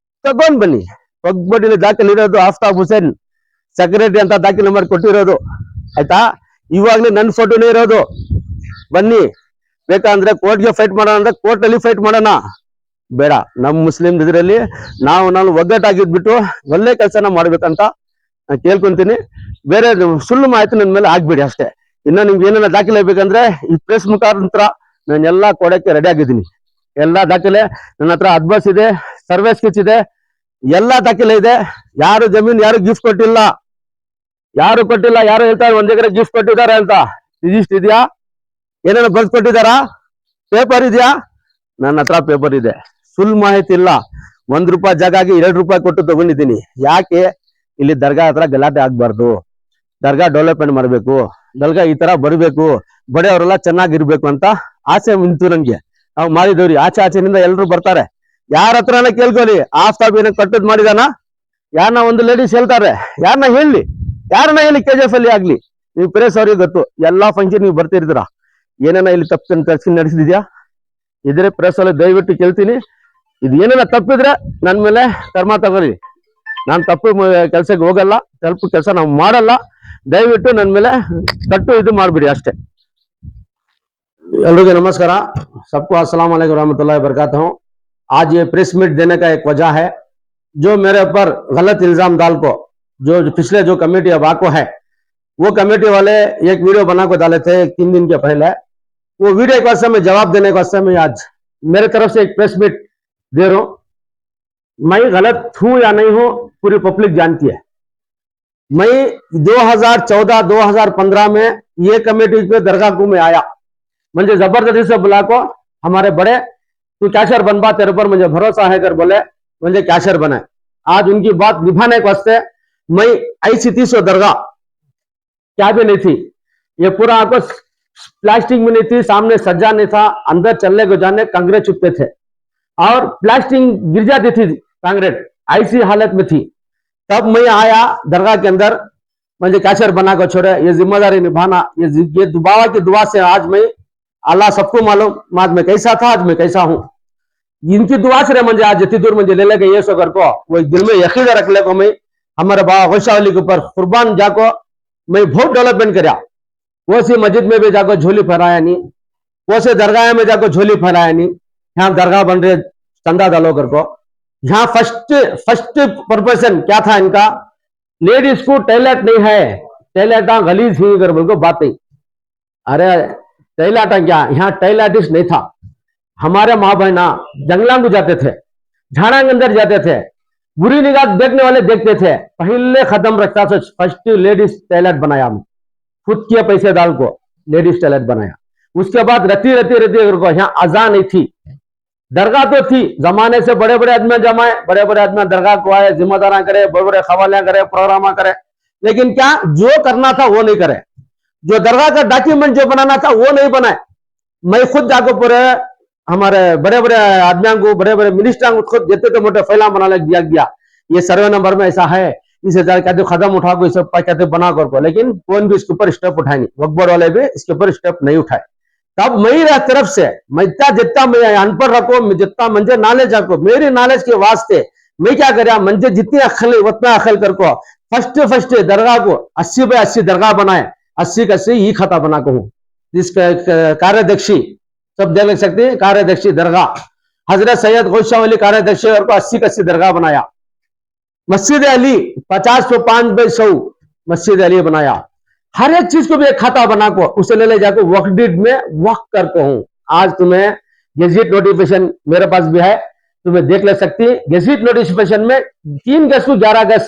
S2: ತಗೊಂಡ್ ಬನ್ನಿ. ಒಗ್ಬೋಡಲ್ಲಿ ದಾಖಲೆ ಇರೋದು ಆಫ್ತಾಬ್ ಹುಸೇನ್ ಸೆಕ್ರೆಟರಿ ಅಂತ ದಾಖಲೆ ನಂಬರ್ ಕೊಟ್ಟಿರೋದು ಆಯ್ತಾ. ಇವಾಗ್ಲೇ ನನ್ನ ಫೋಟೋನೇ ಇರೋದು. ಬನ್ನಿ, ಬೇಕಂದ್ರೆ ಕೋರ್ಟ್ಗೆ ಫೈಟ್ ಮಾಡೋಣ ಅಂದ್ರೆ ಕೋರ್ಟ್ ಅಲ್ಲಿ ಫೈಟ್ ಮಾಡೋಣ. ಬೇಡ, ನಮ್ ಮುಸ್ಲಿಂ ಇದರಲ್ಲಿ ನಾನು ಒಗ್ಗಟ್ಟಾಗಿದ್ಬಿಟ್ಟು ಒಳ್ಳೆ ಕೆಲಸನ ಮಾಡ್ಬೇಕಂತ ನಾನು ಕೇಳ್ಕೊಂತೀನಿ. ಬೇರೆ ಸುಳ್ಳು ಮಾಹಿತಿ ನನ್ನ ಮೇಲೆ ಆಗ್ಬೇಡಿ ಅಷ್ಟೇ. ಇನ್ನ ನಿಮ್ಗೆ ಏನೇನ ದಾಖಲೆ ಬೇಕಂದ್ರೆ ಈ ಪ್ರೆಸ್ ಮುಖಾಂತರ ನಾನು ಎಲ್ಲಾ ಕೊಡಕ್ಕೆ ರೆಡಿ ಆಗಿದ್ದೀನಿ. ಎಲ್ಲಾ ದಾಖಲೆ ನನ್ನ ಹತ್ರ ಅಡ್ವಾನ್ಸ್ ಇದೆ, ಸರ್ವೆ ಸ್ಕೆಚ್ ಇದೆ, ಎಲ್ಲಾ ದಾಖಲೆ ಇದೆ. ಯಾರು ಜಮೀನ್ ಯಾರು ಗಿಫ್ಟ್ ಕೊಟ್ಟಿಲ್ಲ, ಯಾರು ಹೇಳ್ತಾರೆ 1 ಎಕರೆ ಗಿಫ್ಟ್ ಕೊಟ್ಟಿದ್ದಾರೆ ಅಂತ. ರಿಜಿಸ್ಟರ್ ಇದೆಯಾ? ಏನೇನ ಬರ್ದು ಕೊಟ್ಟಿದಾರಾ? ಪೇಪರ್ ಇದೆಯಾ? ನನ್ನ ಹತ್ರ ಪೇಪರ್ ಇದೆ. ಸುಳ್ಳು ಮಾಹಿತಿ ಇಲ್ಲ. ₹1 ಜಾಗಾಗಿ ₹2 ಕೊಟ್ಟು ತಗೊಂಡಿದ್ದೀನಿ. ಯಾಕೆ? ಇಲ್ಲಿ ದರ್ಗಾ ಹತ್ರ ಗಲಾಟೆ ಆಗ್ಬಾರ್ದು, ದರ್ಗಾ ಡೆವಲಪ್ಮೆಂಟ್ ಮಾಡ್ಬೇಕು, ದರ್ಗಾ ಈ ತರ ಬರ್ಬೇಕು, ಬಡೆಯವರೆಲ್ಲ ಚೆನ್ನಾಗಿರ್ಬೇಕು ಅಂತ ಆಸೆ ನಿಂತು ನನ್ಗೆ. ನಾವು ಮಾಡಿದವ್ರಿ ಆಚೆನಿಂದ ಎಲ್ರು ಬರ್ತಾರೆ. ಯಾರ ಹತ್ರನ ಕೇಳ್ಕೊಳ್ಳಿ, ಆಫ್ತಾಬ್ ಏನ ಕಟ್ಟದ್ ಮಾಡಿದಾನ? ಯಾರನ್ನ ಒಂದು ಲೇಡೀಸ್ ಹೇಳ್ತಾರೆ, ಯಾರನ್ನ ಹೇಳಿ KGF ಅಲ್ಲಿ ಆಗ್ಲಿ, ನೀವು ಪ್ರೇಸ್ ಅವ್ರಿಗೆ ಗೊತ್ತು, ಎಲ್ಲಾ ಫಂಕ್ಷನ್ ನೀವು ಬರ್ತಿರ್ತೀರಾ, ಏನೇನ ಇಲ್ಲಿ ತಪ್ಪು ನಡೆಸಿದ್ಯಾ ಇದ್ರೆ ಪ್ರೆಸ್ ಅಲ್ಲಿ ದಯವಿಟ್ಟು ಕೇಳ್ತೀನಿ. ಇದು ಏನೇನ ತಪ್ಪಿದ್ರೆ ನನ್ನ ಮೇಲೆ ಕರ್ಮ ತಗೊಳ್ಳಿ. ನಾನು ತಪ್ಪು ಕೆಲ್ಸಕ್ಕೆ ಹೋಗಲ್ಲ, ತಪ್ಪು ಕೆಲಸ ನಾವು ಮಾಡಲ್ಲ. ದಯವಿಟ್ಟು ನನ್ನ ಮೇಲೆ ಕಟ್ಟು ಇದು ಮಾಡ್ಬಿಡಿ ಅಷ್ಟೇ. एल्लो नमस्कार, सबको अस्सलाम वालेकुम रहमतुल्लाहि वबरकातुहू। आज ये प्रेस मीट देने का एक वजह है, जो मेरे ऊपर गलत इल्जाम डाल को जो पिछले जो कमेटी अबाको है, वो कमेटी वाले एक वीडियो बना को डाले थे 3 दिन के पहले। वो वीडियो के वास्ते में जवाब देने के वास्ते में आज मेरे तरफ से एक प्रेस मीट दे रहा हूं। मैं गलत हूं या नहीं हूं पूरी पब्लिक जानती है। मैं 2014-2015 में ये कमेटी पे दरगाह को में आया, मुझे जबरदस्ती से बुला को हमारे बड़े तू कैशर बनवा, तेरे पर मुझे भरोसा है कर बोले, मुझे कैशर बनाए। आज उनकी बात निभाने के वास्ते मैं ऐसी थी सो दरगाह क्या भी नहीं थी, ये पूरा आपको प्लास्टिक में नहीं थी, सामने सज्जा नहीं था, अंदर चलने को जाने कांग्रेस चुपते थे और प्लास्टिक गिर जाती थी कांग्रेस, ऐसी हालत में थी। तब मैं आया दरगाह के अंदर, मुझे कैशर बना को छोड़े, ये जिम्मेदारी निभाना, ये बाबा की दुआ से आज मैं, अल्लाह सबको मालूम आज मैं कैसा था, आज मैं कैसा हूं। इनकी दुआ से मुझे आज जितनी दूर मुझे ले लेके ये सो कर को वो एक दिल में यकीन रख ले को मैं हमारे बाबा गौशा अली के ऊपर कुर्बान जाको मैं बहुत डेवलपमेंट कराया। वो सी मस्जिद में भी जाकर झोली फहराया नहीं, वो से दरगाह में जाकर झोली फहराया नहीं। यहाँ दरगाह बन रहे चंदा डालो कर को, यहाँ फर्स्ट प्रोफेशन क्या था इनका, लेडीज को टॉयलेट नहीं है, टॉयलेट गलीज ही कर बोल को बात नहीं। अरे टॉयलेट क्या, यहाँ टॉयलेटिस नहीं था। हमारे माँ बहना जंगला को जाते थे, झाड़ा के अंदर जाते थे, बुरी निगाह देखने वाले देखते थे, पहले खत्म रखता था। फर्स्ट लेडीज टॉयलेट बनाया, खुद के पैसे डाल को लेडीज टॉयलेट बनाया। उसके बाद रती यहाँ अजान नहीं थी, दरगाह तो थी, जमाने से बड़े बड़े आदमी जमाए, बड़े बड़े आदमी दरगाह को आए, जिम्मेदारा करे, बड़े बड़े खवाले करे, प्रोग्राम करे, लेकिन क्या जो करना था वो नहीं करे, जो दरगाह का डॉक्यूमेंट जो बनाना था वो नहीं बनाए। मैं खुद जाकर पूरे हमारे बड़े बड़े आदमियों को, बड़े बड़े मिनिस्टर को खुद देते थे, मोटे फैला बना दिया गया, ये सर्वे नंबर में ऐसा है, इसे कहते कदम उठा को, इसे कहते बना कर, लेकिन कौन भी इसके ऊपर स्टेप उठाए नहीं, वक्फ बोर्ड वाले भी इसके ऊपर स्टेप नहीं उठाए। तब मेरी तरफ से मैं जितना मैं अनपढ़ रखो, जितना मुझे नॉलेज रखो, मेरी नॉलेज के वास्ते मैं क्या करा, मुझे जितनी अखल उतना अखल कर को फर्स्ट दरगाह को 80 बाय 80 दरगाह बनाए, 80 का 80 ही खाता बना को हूँ। जिसका कार्याध्यक्षी सब देख सकते हैं, कार्याध्यक्षी दरगाह हजरत सैयद गौशा अली कार्याध्यक्षी और को 80 का 80 दरगाह बनाया। मस्जिद अली 50 तो 5 बाय 100 मस्जिद अली बनाया। हर एक चीज को भी एक खाता बना को उसे ले जाकर वक्फ डीड में वक्फ करता हूं। आज तुम्हें गेजेट नोटिफिकेशन मेरे पास भी है, तुम्हें देख ले सकती है। गेजेट नोटिफिकेशन में 3 गज को 11 गज,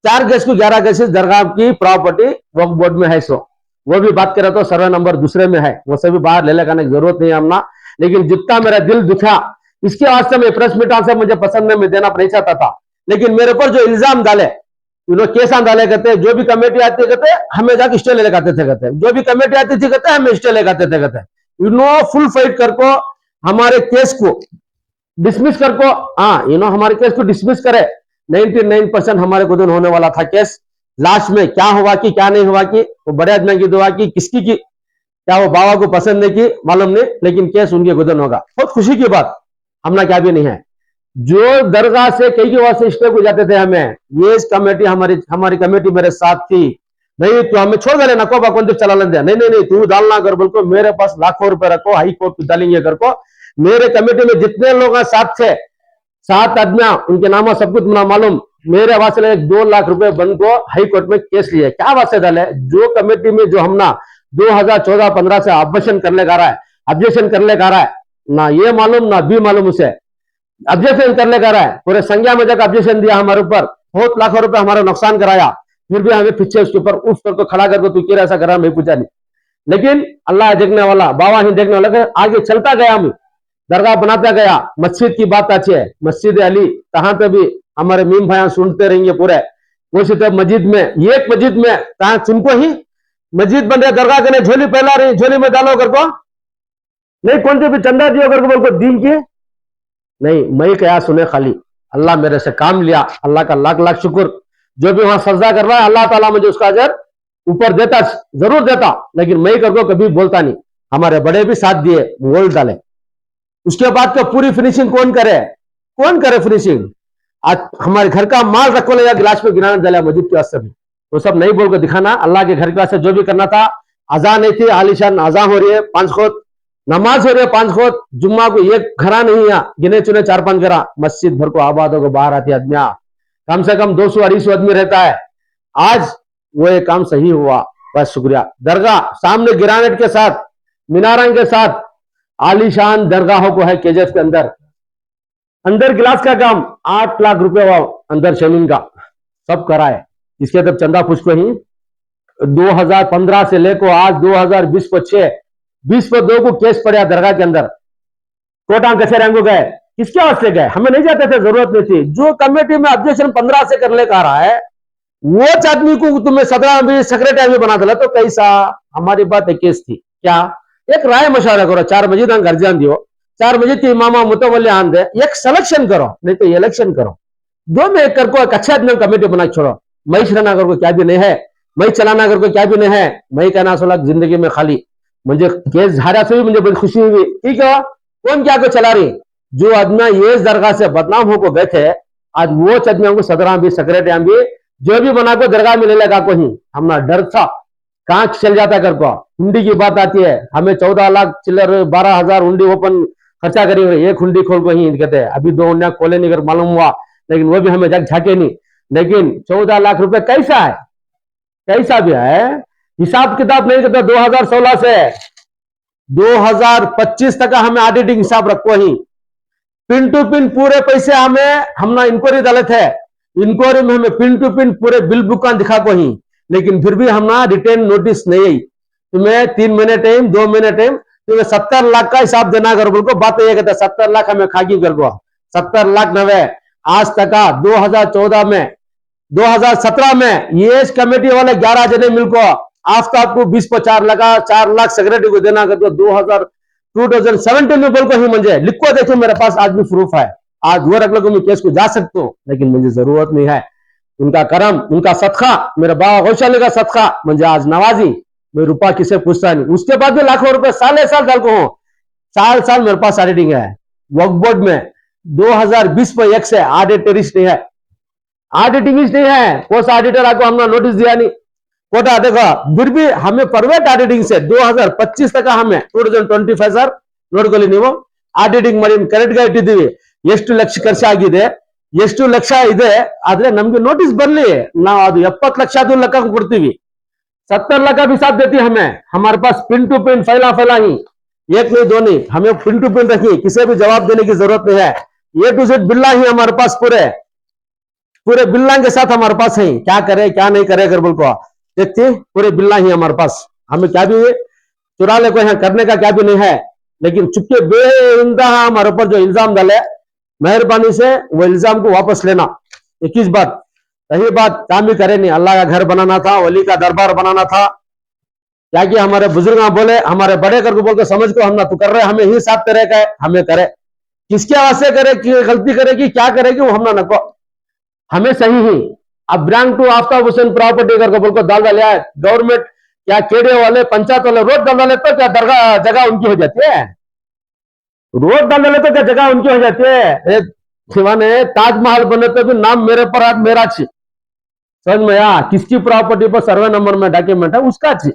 S2: 4 गज को 11 गज दरगाह की प्रॉपर्टी वक्फ बोर्ड में है। सो वो भी बात करें तो सर्वे नंबर दूसरे में है, वो सभी बाहर ले लेने की जरूरत नहीं हमना। लेकिन जितना मेरा दिल दुखा इसके वास्ते में प्रेस मीट से मुझे पसंद में देना नहीं चाहता था, लेकिन मेरे ऊपर जो इल्जाम डाले, केसा डाले, कहते जो भी कमेटी आती है कहते हमें जाके स्टे ले लगाते थे, कहते जो भी कमेटी आती थी कहते हमें स्टे लगाते थे, कहते फुल फाइट कर को हमारे केस को डिसमिस कर को, हाँ हमारे केस को डिसमिस करे। 99% हमारे को दिन होने वाला था केस। लास्ट में क्या हुआ कि क्या नहीं हुआ कि वो बड़े आदमी की दुआ की, किसकी की, क्या वो बाबा को पसंद नहीं की मालूम नहीं, लेकिन केस उनके गुदन होगा। बहुत खुशी की बात, हमने क्या भी नहीं है। जो दरगाह से कई के वास्ते स्टे को जाते थे हमें, ये कमेटी हमारी कमेटी मेरे साथ थी। नहीं तो हमें छोड़ देना को कौन तो चला लेंगे, नहीं तू डालना कर बोल को, मेरे पास लाखों रुपए रखो, हाई कोर्ट डालेंगे कर को। मेरे कमेटी में जितने लोग साथ थे, 7 आदमियां, उनके नाम सब कुछ मालूम। मेरे वास्ते 2 लाख रुपए बन को हाई कोर्ट में केस लिए। क्या वास्ते डाले, जो कमेटी में जो हमना 2014-15 से ऑब्जेक्शन करने का रहा है, ना ये मालूम ना भी मालूम, उसे ऑब्जेक्शन करने का रहा है। पूरे संज्ञा में जाकर ऑब्जेक्शन दिया हमारे ऊपर, बहुत लाखों रुपए हमारा नुकसान कराया, फिर भी हमें पीछे उसके ऊपर उस पर खड़ा करके तू क्या ऐसा करा, मैं पूछा नहीं। लेकिन अल्लाह देखने वाला, बाबा ही देखने वाला, आगे चलता गया, हम दरगाह बनाता गया। मस्जिद की बात अच्छी है, मस्जिद अली कहां पे भी हमारे मीम भाई सुनते रहेंगे पूरे। वो तो मस्जिद में, एक मस्जिद में कहा सुनको ही मस्जिद बन रहे, दरगाह के झोली फैला रही, झोली में डालो कर को, नहीं कौन से भी चंदा दियो कर को, बोल को दीन की नहीं। मैं क्या सुने, खाली अल्लाह मेरे से काम लिया, अल्लाह का लाख लाख शुक्र। जो भी वहां सजदा कर रहा है, अल्लाह ताला मुझे उसका अजर ऊपर देता, जरूर देता, लेकिन मैं करको कभी बोलता नहीं। हमारे बड़े भी साथ दिए, बोल डाले। उसके बाद का पूरी फिनिशिंग कौन करे? कौन करे फिनिशिंग? आज हमारे घर का माल रखो ले गिलास में गिराना डाला मस्जिद के वास्ते भी, वो सब नहीं बोल कर दिखाना। अल्लाह के घर के वास्ते जो भी करना था, अजान नहीं थी, आलिशान अजान हो रही है 5 खुद, नमाज हो रही है 5 खुद, जुम्मा को एक घरा नहीं है, गिने चुने 4-5 घरा, मस्जिद भर को आबाद होकर बाहर आती आदमिया, कम से कम 200-250 आदमी रहता है। आज वो एक काम सही हुआ, बस शुक्रिया। दरगाह सामने गिरानेट के साथ, मीनारंग के साथ आलीशान दरगाहों को है केजेस के अंदर। अंदर गिलास का काम 8 लाख रुपए हुआ, अंदर शमीन का सब करा है। इसके तब चंदा पुष्प ही 2015 से लेकर आज 2020 को 20 पर 2 को केस पड़ा दरगाह के अंदर। कोटा कचहरी को गए, किसके वास्ते गए? हमें नहीं जाते थे, जरूरत नहीं थी। जो कमेटी में ऑब्जेक्शन 15 से कर लेकर आ रहा है, वो आदमी को तुम्हें 17 भी सेक्रेटरी भी बना दिला, तो कैसा? हमारी बात एक केस थी क्या? एक राय मशवरा करो, 4 मस्जिद गर्जान दियो, 4 मस्जिद के इमामा मुतवल्ली आन दे, एक सिलेक्शन करो, नहीं तो इलेक्शन करो। 2 में एक करको एक अच्छा आदमी कमेटी बना छोड़ो। मैं रहना कर को क्या भी नहीं है, मैं चलाना कर को क्या भी नहीं है, मैं कहना सोला जिंदगी में खाली मुझे केस हारा से भी मुझे बड़ी खुशी हुई। ठीक है, कौन क्या को चला रही? जो आदमी ये दरगाह से बदनाम होकर गए थे, आज वो आदमियों को 17 भी सेक्रेटरी भी जो भी बना को दरगाह में ले लगा को ही हमारा डर था, कहां चल जाता कर को। हुंडी की बात आती है, हमें 14 लाख चिल्लर 12,000 हुंडी ओपन खर्चा करी, एक हुंडी खोल को ही कहते हैं। अभी 2 हुंडियां खोले नहीं कर मालूम हुआ, लेकिन वो भी हमें झाके नहीं। लेकिन 14 लाख रुपए कैसा है? कैसा भी है, हिसाब किताब नहीं करता। 2016 से 2025 तक हमें ऑडिटिंग हिसाब रखो ही, पिन टू पिन पूरे पैसे हमें हमने इंक्वायरी डाले थे, इंक्वायरी में हमें पिन टू पिन पूरे बिल बुक दिखा को ही, लेकिन फिर भी हमने रिटर्न नोटिस नहीं आई। तुम्हें 3 महीने टाइम, 2 महीने टाइम, तुम्हें 70 लाख का हिसाब देना कर बोल को बात ये कहता 70 लाख हमें खाकी कर को 70 लाख नवे आज तक 2014 में 2017 में ये कमेटी वाले 11 जने मिलको आफ्ताब को 20 पर 4 लगा, 4 लाख सेक्रेटरी को देना कर दो। 2017 में बोल को ही मुझे लिखो, देखो मेरे पास आज भी प्रूफ है। आज वो रख लो मैं केस को जा सकता हूँ, लेकिन मुझे जरूरत नहीं है। उनका करम, उनका सदका, मेरे बाबा गौशाले का सदका मुझे आज नवाजी, मैं रुपया किसे पूछता नहीं। उसके बाद भी लाखों रुपए साल डाल को हूँ, साल मेरे पास ऑडिटिंग है। वक्फ बोर्ड में 2020 पर 1 से ऑडिट नहीं है, ऑडिटिंग नहीं है। पोस्ट ऑडिटर आपको हमने नोटिस दिया नहीं, कोटा देखो। फिर भी हमें प्राइवेट ऑडिटिंग से 2025 तक हमें 2025 सर ನೋಡ್ಕೊಳ್ಳಿ ನೀವು ಆಡಿಟಿಂಗ್ ಮಾಡಿ ಕರೆಕ್ಟ್ ಆಗಿ ಇಟ್ಟಿದ್ದೀವಿ, ಎಷ್ಟು ಲಕ್ಷ ಖರ್ಚಾಗಿದೆ, ಎಷ್ಟು ಲಕ್ಷ ಇದೆ, ಆದ್ರೆ ನಮ್ಗೆ ನೋಟಿಸ್ ಬರ್ಲಿ, ನಾವು ಅದು 70 ಲಕ್ಷ ಅದು ಲೆಕ್ಕ ಕೊಡ್ತೀವಿ। 70 लाख का भी साथ देती हमें, हमारे पास पिन टू पिन फैला ही, एक नहीं 2 नहीं, हमें पिन टू पिन रखी, किसी भी जवाब देने की जरूरत नहीं है। A to Z बिल्ला ही हमारे पास पूरे बिल्ला के साथ हमारे पास है। क्या करे क्या नहीं करे अगर बोल को देखते, पूरे बिल्ला ही हमारे पास, हमें क्या भी चुरा ले को यहाँ करने का क्या भी नहीं है। लेकिन चुपके बेइंदा हमारे ऊपर जो इल्जाम डाले, मेहरबानी से वो इल्जाम को वापस लेना। 21 बात रही बात, काम भी करे नहीं। अल्लाह का घर बनाना था, वली का दरबार बनाना था, क्या कि हमारे बुजुर्ग बोले, हमारे बड़े करके बोल के समझ को हम ना तू कर रहे, हमें ही साथ करे का हमें करे, किसके वास्ते करे, कि गलती करेगी क्या करेगी वो हमना नको, हमें सही ही। अब brand to Aftab Hussain property करके बोल को डाल डालिया है गवर्नमेंट, क्या केड़े वाले पंचायत वाले रोड डाल डाले तो क्या दरगाह जगह उनकी हो जाती है, रोड डाल डाले तो क्या जगह उनकी हो जाती है। शिवाने ताजमहल बने तो भी नाम मेरे पर आज मेरा छी, समझ में आया, किसकी प्रॉपर्टी पर सर्वे नंबर में डॉक्यूमेंट है उसका छी,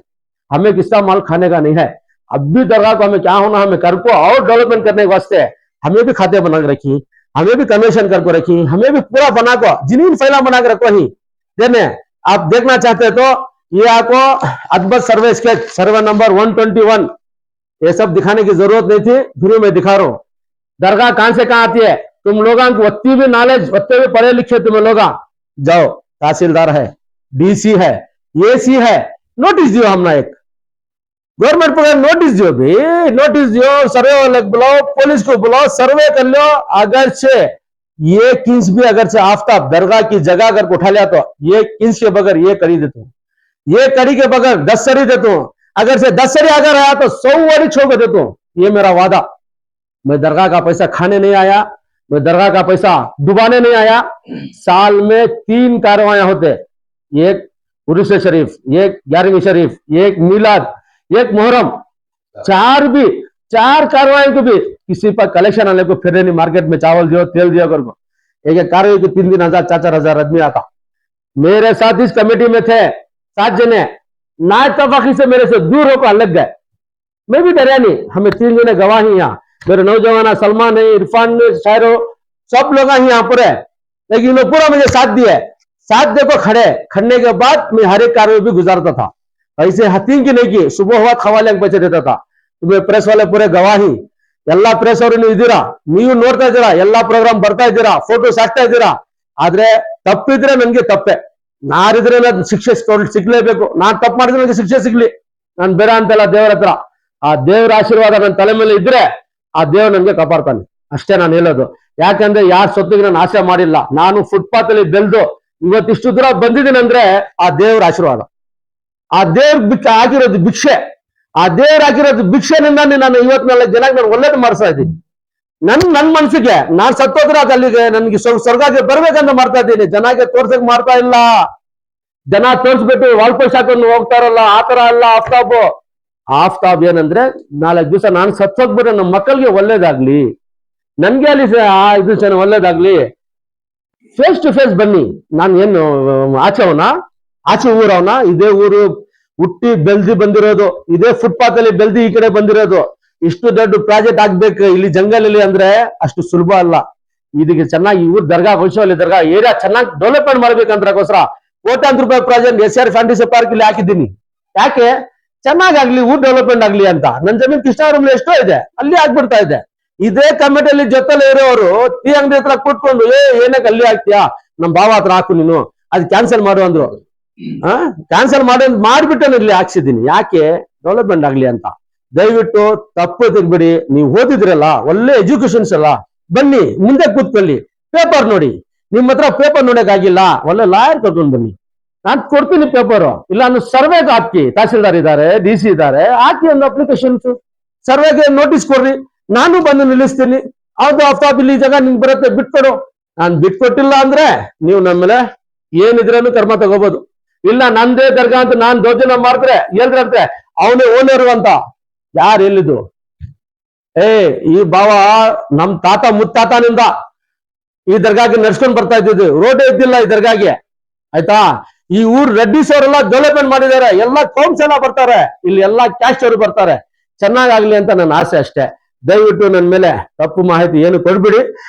S2: हमें किसका माल खाने का नहीं है। अब भी दरगाह को हमें क्या होना, हमें कर को और डेवलपमेंट करने के वास्ते हमें भी खाते बना के रखी, हमें भी कमीशन करके रखी, हमें भी पूरा बना को जिन्हीं फैला बना के रखो ही देने। आप देखना चाहते तो ये आपको अद्भुत सर्वे स्केच सर्वे नंबर 121, ये सब दिखाने की जरूरत नहीं थी, फिर मैं दिखा रहा हूं। दरगाह कहां से कहां आती है, तुम लोगों को उतनी भी नॉलेज, उतने भी पढ़े लिखे तुम लोग जाओ, तहसीलदार है, डीसी है, एसी है, नोटिस दियो, हमने एक गवर्नमेंट पर नोटिस दियो, भी नोटिस दियो, सर्वे वाले बुलाओ, पुलिस को बुलाओ, सर्वे कर लो। अगर से ये इंच भी अगर से आफ्ताब दरगाह की जगह अगर उठा लिया तो ये इंच के बगैर ये करी देता हूं, ये कड़ी के बगैर 10 सरी देता हूं, अगर से 10 सरी अगर आया तो 100 वारी छोड़ के देता हूं, ये मेरा वादा। मैं दरगाह का पैसा खाने नहीं आया, मैं दरगाह का पैसा डुबाने नहीं आया। साल में 3 कार्रवाइयां होते, एक उर्स शरीफ, एक 11वीं शरीफ, एक मिलाद, एक मोहर्रम, चार कार्रवाई को भी किसी पर कलेक्शन आने को फिर नहीं, मार्केट में चावल दियो तेल दिया कर को एक कार्रवाई को 3 दिन 1000 4,000 आदमी आता। मेरे साथ इस कमेटी में थे 7 जने, ना तफाकी से मेरे से दूर होकर अलग गए। मैं भी डरा नहीं, हमें 3 जने गवाही यहाँ, मेरे नौजवान सलमान है, इरफान है, शायरो, सब लोग यहाँ पर है, लेकिन उन्होंने पूरा मुझे साथ दिया। साथ देखो खड़ने के बाद मैं हर एक कार्य भी गुजारता था, ऐसे हतीन की नहीं की। सुबह हुआ खवाले पैसे देता था। तुम्हें प्रेस वाले पूरे गवाही, ಎಲ್ಲ ಪ್ರೆಸ್ ಅವರು ಇದ್ದೀರಾ, ನೀವು ನೋಡ್ತಾ ಇದ್ದೀರಾ, ಎಲ್ಲಾ ಪ್ರೋಗ್ರಾಮ್ ಬರ್ತಾ ಇದ್ದೀರಾ, ಫೋಟೋಸ್ ಹಾಕ್ತಾ ಇದ್ದೀರಾ. ಆದ್ರೆ ತಪ್ಪಿದ್ರೆ ನನ್ಗೆ ತಪ್ಪೆ, ನಾರಿದ್ರೆ ಶಿಕ್ಷೆ ಸಿಗ್ಲೇಬೇಕು. ನಾನ್ ತಪ್ಪು ಮಾಡಿದ್ರೆ ನನಗೆ ಶಿಕ್ಷೆ ಸಿಗ್ಲಿ, ನಾನು ಬೇರೆ ಅಂತಲ್ಲ. ದೇವರ ಹತ್ರ ಆ ದೇವರ ಆಶೀರ್ವಾದ ನನ್ನ ತಲೆ ಮೇಲೆ ಇದ್ರೆ ಆ ದೇವ್ರು ನನ್ಗೆ ಕಾಪಾಡ್ತಾನೆ, ಅಷ್ಟೇ ನಾನು ಹೇಳೋದು. ಯಾಕಂದ್ರೆ ಯಾರ ಸೊತ್ತಿಗೆ ನಾನು ಆಸೆ ಮಾಡಿಲ್ಲ. ನಾನು ಫುಟ್ಪಾತ್ ಅಲ್ಲಿ ಬೆಳೆದು ಇವತ್ತಿಷ್ಟು ದೂರ ಬಂದಿದ್ದೀನಿ ಅಂದ್ರೆ ಆ ದೇವ್ರ ಆಶೀರ್ವಾದ, ಆ ದೇವ್ರ ಆಗಿರೋದು ಭಿಕ್ಷೆ. ಆ ದೇವ್ರ ಹಾಕಿರೋದು ಭಿಕ್ಷೆನಿಂದ ನಾನು 54 ಜನಕ್ಕೆ ನಾನು ಒಳ್ಳೇದು ಮಾಡಿಸ್ತಾ ಇದ್ದೀನಿ. ನನ್ ಮನ್ಸಿಗೆ ನಾನ್ ಸತ್ತೋದ್ರೆ ಅದು ಅಲ್ಲಿಗೆ ನನಗೆ ಸ್ವರ್ಗಕ್ಕೆ ಬರ್ಬೇಕಂತ ಮಾಡ್ತಾ ಇದ್ದೀನಿ. ಜನಕ್ಕೆ ತೋರ್ಸಕ್ ಮಾಡ್ತಾ ಇಲ್ಲ. ಜನ ತೋರ್ಸ್ಬಿಟ್ಟು ವಾಲ್ಪೋಸ್ಟ್ ಹಾಕೊಂಡು ಹೋಗ್ತಾರಲ್ಲ, ಆತರ ಅಲ್ಲ ಆಫ್ತಾಬ್ ಏನಂದ್ರೆ 4 ದಿವಸ ನಾನು ಸತ್ತೋಗ್ಬಿಟ್ರೆ ನಮ್ಮ ಮಕ್ಕಳಿಗೆ ಒಳ್ಳೇದಾಗ್ಲಿ, ನನ್ಗೆ ಅಲ್ಲಿ ಇದು ಚೆನ್ನಾಗಿ ಒಳ್ಳೇದಾಗ್ಲಿ. ಫೇಸ್ ಟು ಫೇಸ್ ಬನ್ನಿ. ನಾನು ಏನು ಆಚೆ ಊರವನ, ಇದೇ ಊರು ಹುಟ್ಟಿ ಬೆಲ್ದಿ ಬಂದಿರೋದು, ಇದೇ ಫುಟ್ಪಾತ್ ಅಲ್ಲಿ ಬೆಲ್ದಿ ಈ ಕಡೆ ಬಂದಿರೋದು. ಇಷ್ಟು ದೊಡ್ಡ ಪ್ರಾಜೆಕ್ಟ್ ಆಗ್ಬೇಕು ಇಲ್ಲಿ ಜಂಗಲಲ್ಲಿ ಅಂದ್ರೆ ಅಷ್ಟು ಸುಲಭ ಅಲ್ಲ. ಇದಕ್ಕೆ ಚೆನ್ನಾಗಿ ಊರ್ ದರ್ಗಾ, ವಂಶವಲ್ಲಿ ದರ್ಗಾ ಏರಿಯಾ ಚೆನ್ನಾಗಿ ಡೆವಲಪ್ಮೆಂಟ್ ಮಾಡ್ಬೇಕಂದ್ರಕ್ಕೋಸ್ಕರ ಕೋಟ್ಯಾಂತರ ರೂಪಾಯಿ ಪ್ರಾಜೆಕ್ಟ್ SR ಫ್ಯಾಂಟಸಿ ಪಾರ್ಕ್ ಇಲ್ಲಿ ಹಾಕಿದ್ದೀನಿ. ಯಾಕೆ? ಚೆನ್ನಾಗಾಗ್ಲಿ, ಊರ್ ಡೆವಲಪ್ಮೆಂಟ್ ಆಗ್ಲಿ ಅಂತ. ನನ್ನ ಜಮೀನ್ ಕೃಷ್ಣಾವರಂ ಎಷ್ಟೋ ಇದೆ, ಅಲ್ಲಿ ಆಗ್ಬಿಡ್ತಾ ಇದೆ. ಇದೇ ಕಮಿಟಿಯಲ್ಲಿ ಜೊತೆಲಿ ಇರೋರು ಟೀ ಅಂಗಡಿ ಹತ್ರ ಕೂತ್ಕೊಂಡು ಏನಕ್ಕೆ ಅಲ್ಲಿ ಹಾಕ್ತೀಯಾ, ನಮ್ ಭಾವ ಹತ್ರ ಹಾಕು ನೀನು, ಅದು ಕ್ಯಾನ್ಸಲ್ ಮಾಡು ಅಂದ್ರು. ಕ್ಯಾನ್ಸಲ್ ಮಾಡಿಬಿಟ್ಟು ಇಲ್ಲಿ ಹಾಕ್ಸಿದ್ದೀನಿ. ಯಾಕೆ? ಡೆವಲಪ್ಮೆಂಟ್ ಆಗ್ಲಿ ಅಂತ. ದಯವಿಟ್ಟು ತಪ್ಪು ತೆಗ್ಬಿಡಿ. ನೀವು ಓದಿದ್ರಲ್ಲ, ಒಳ್ಳೆ ಎಜುಕೇಶನ್ಸ್ ಅಲ್ಲ, ಬನ್ನಿ ಮುಂದೆ ಕೂತ್ಕೊಳ್ಳಿ, ಪೇಪರ್ ನೋಡಿ. ನಿಮ್ ಹತ್ರ ಪೇಪರ್ ನೋಡಕ್ಕಾಗಿಲ್ಲ, ಒಳ್ಳೆ ಲಾಯರ್ ಕರ್ಕೊಂಡು ಬನ್ನಿ, ನಾನು ಕೊಡ್ತೀನಿ ಪೇಪರ್. ಇಲ್ಲ ಅಂದ್ರೆ ಸರ್ವೆಗೆ ಹಾಕಿ, ತಹಸೀಲ್ದಾರ್ ಇದ್ದಾರೆ, DC ಇದ್ದಾರೆ, ಹಾಕಿ ಒಂದು ಅಪ್ಲಿಕೇಶನ್ಸ್, ಸರ್ವೆಗೆ ನೋಟಿಸ್ ಕೊಡ್ರಿ, ನಾನು ಬಂದು ನಿಲ್ಲಿಸ್ತೀನಿ. ಹೌದು ಆಫ್ತಾಬ್ ಇಲ್ಲಿ ಜಾಗ ನಿಮ್ಗೆ ಬರುತ್ತೆ, ಬಿಟ್ಕೊಡು. ನಾನು ಬಿಟ್ಕೊಟ್ಟಿಲ್ಲ ಅಂದ್ರೆ ನೀವು ನಮ್ಮ ಮೇಲೆ ಏನಿದ್ರೂ ಕರ್ಮ ತಗೋಬಹುದು. ಇಲ್ಲ ನಂದೇ ದರ್ಗಾ ಅಂತ ನಾನ್ ದೌರ್ಜನ್ಯ ಮಾಡಿದ್ರೆ ಹೇಳಿದ್ರಂತೆ ಅವನೇ ಓನರು ಅಂತ. ಯಾರು ಹೇಳಿದ್ದು? ಈ ಭಾವ ನಮ್ ತಾತ ಮುತ್ತಾತನಿಂದ ಈ ದರ್ಗಾಗೆ ನಡ್ಸ್ಕೊಂಡ್ ಬರ್ತಾ ಇದ್ದಿದ್ದು, ರೋಡೇ ಇದ್ದಿಲ್ಲ ಈ ದರ್ಗಾಗೆ, ಆಯ್ತಾ? ಈ ಊರ್ ರೆಡ್ಡಿಸ್ ಅವರೆಲ್ಲ ಡೆವಲಪ್ಮೆಂಟ್ ಮಾಡಿದ್ದಾರೆ, ಎಲ್ಲ ಕೌನ್ಸ್ ಎಲ್ಲ ಬರ್ತಾರೆ, ಇಲ್ಲಿ ಎಲ್ಲಾ ಕ್ಯಾಸ್ಟ್ ಅವರು ಬರ್ತಾರೆ. ಚೆನ್ನಾಗಾಗ್ಲಿ ಅಂತ ನನ್ನ ಆಸೆ ಅಷ್ಟೇ. ದಯವಿಟ್ಟು ನನ್ನ ಮೇಲೆ ತಪ್ಪು ಮಾಹಿತಿ ಏನು ಕೊಡ್ಬಿಡಿ.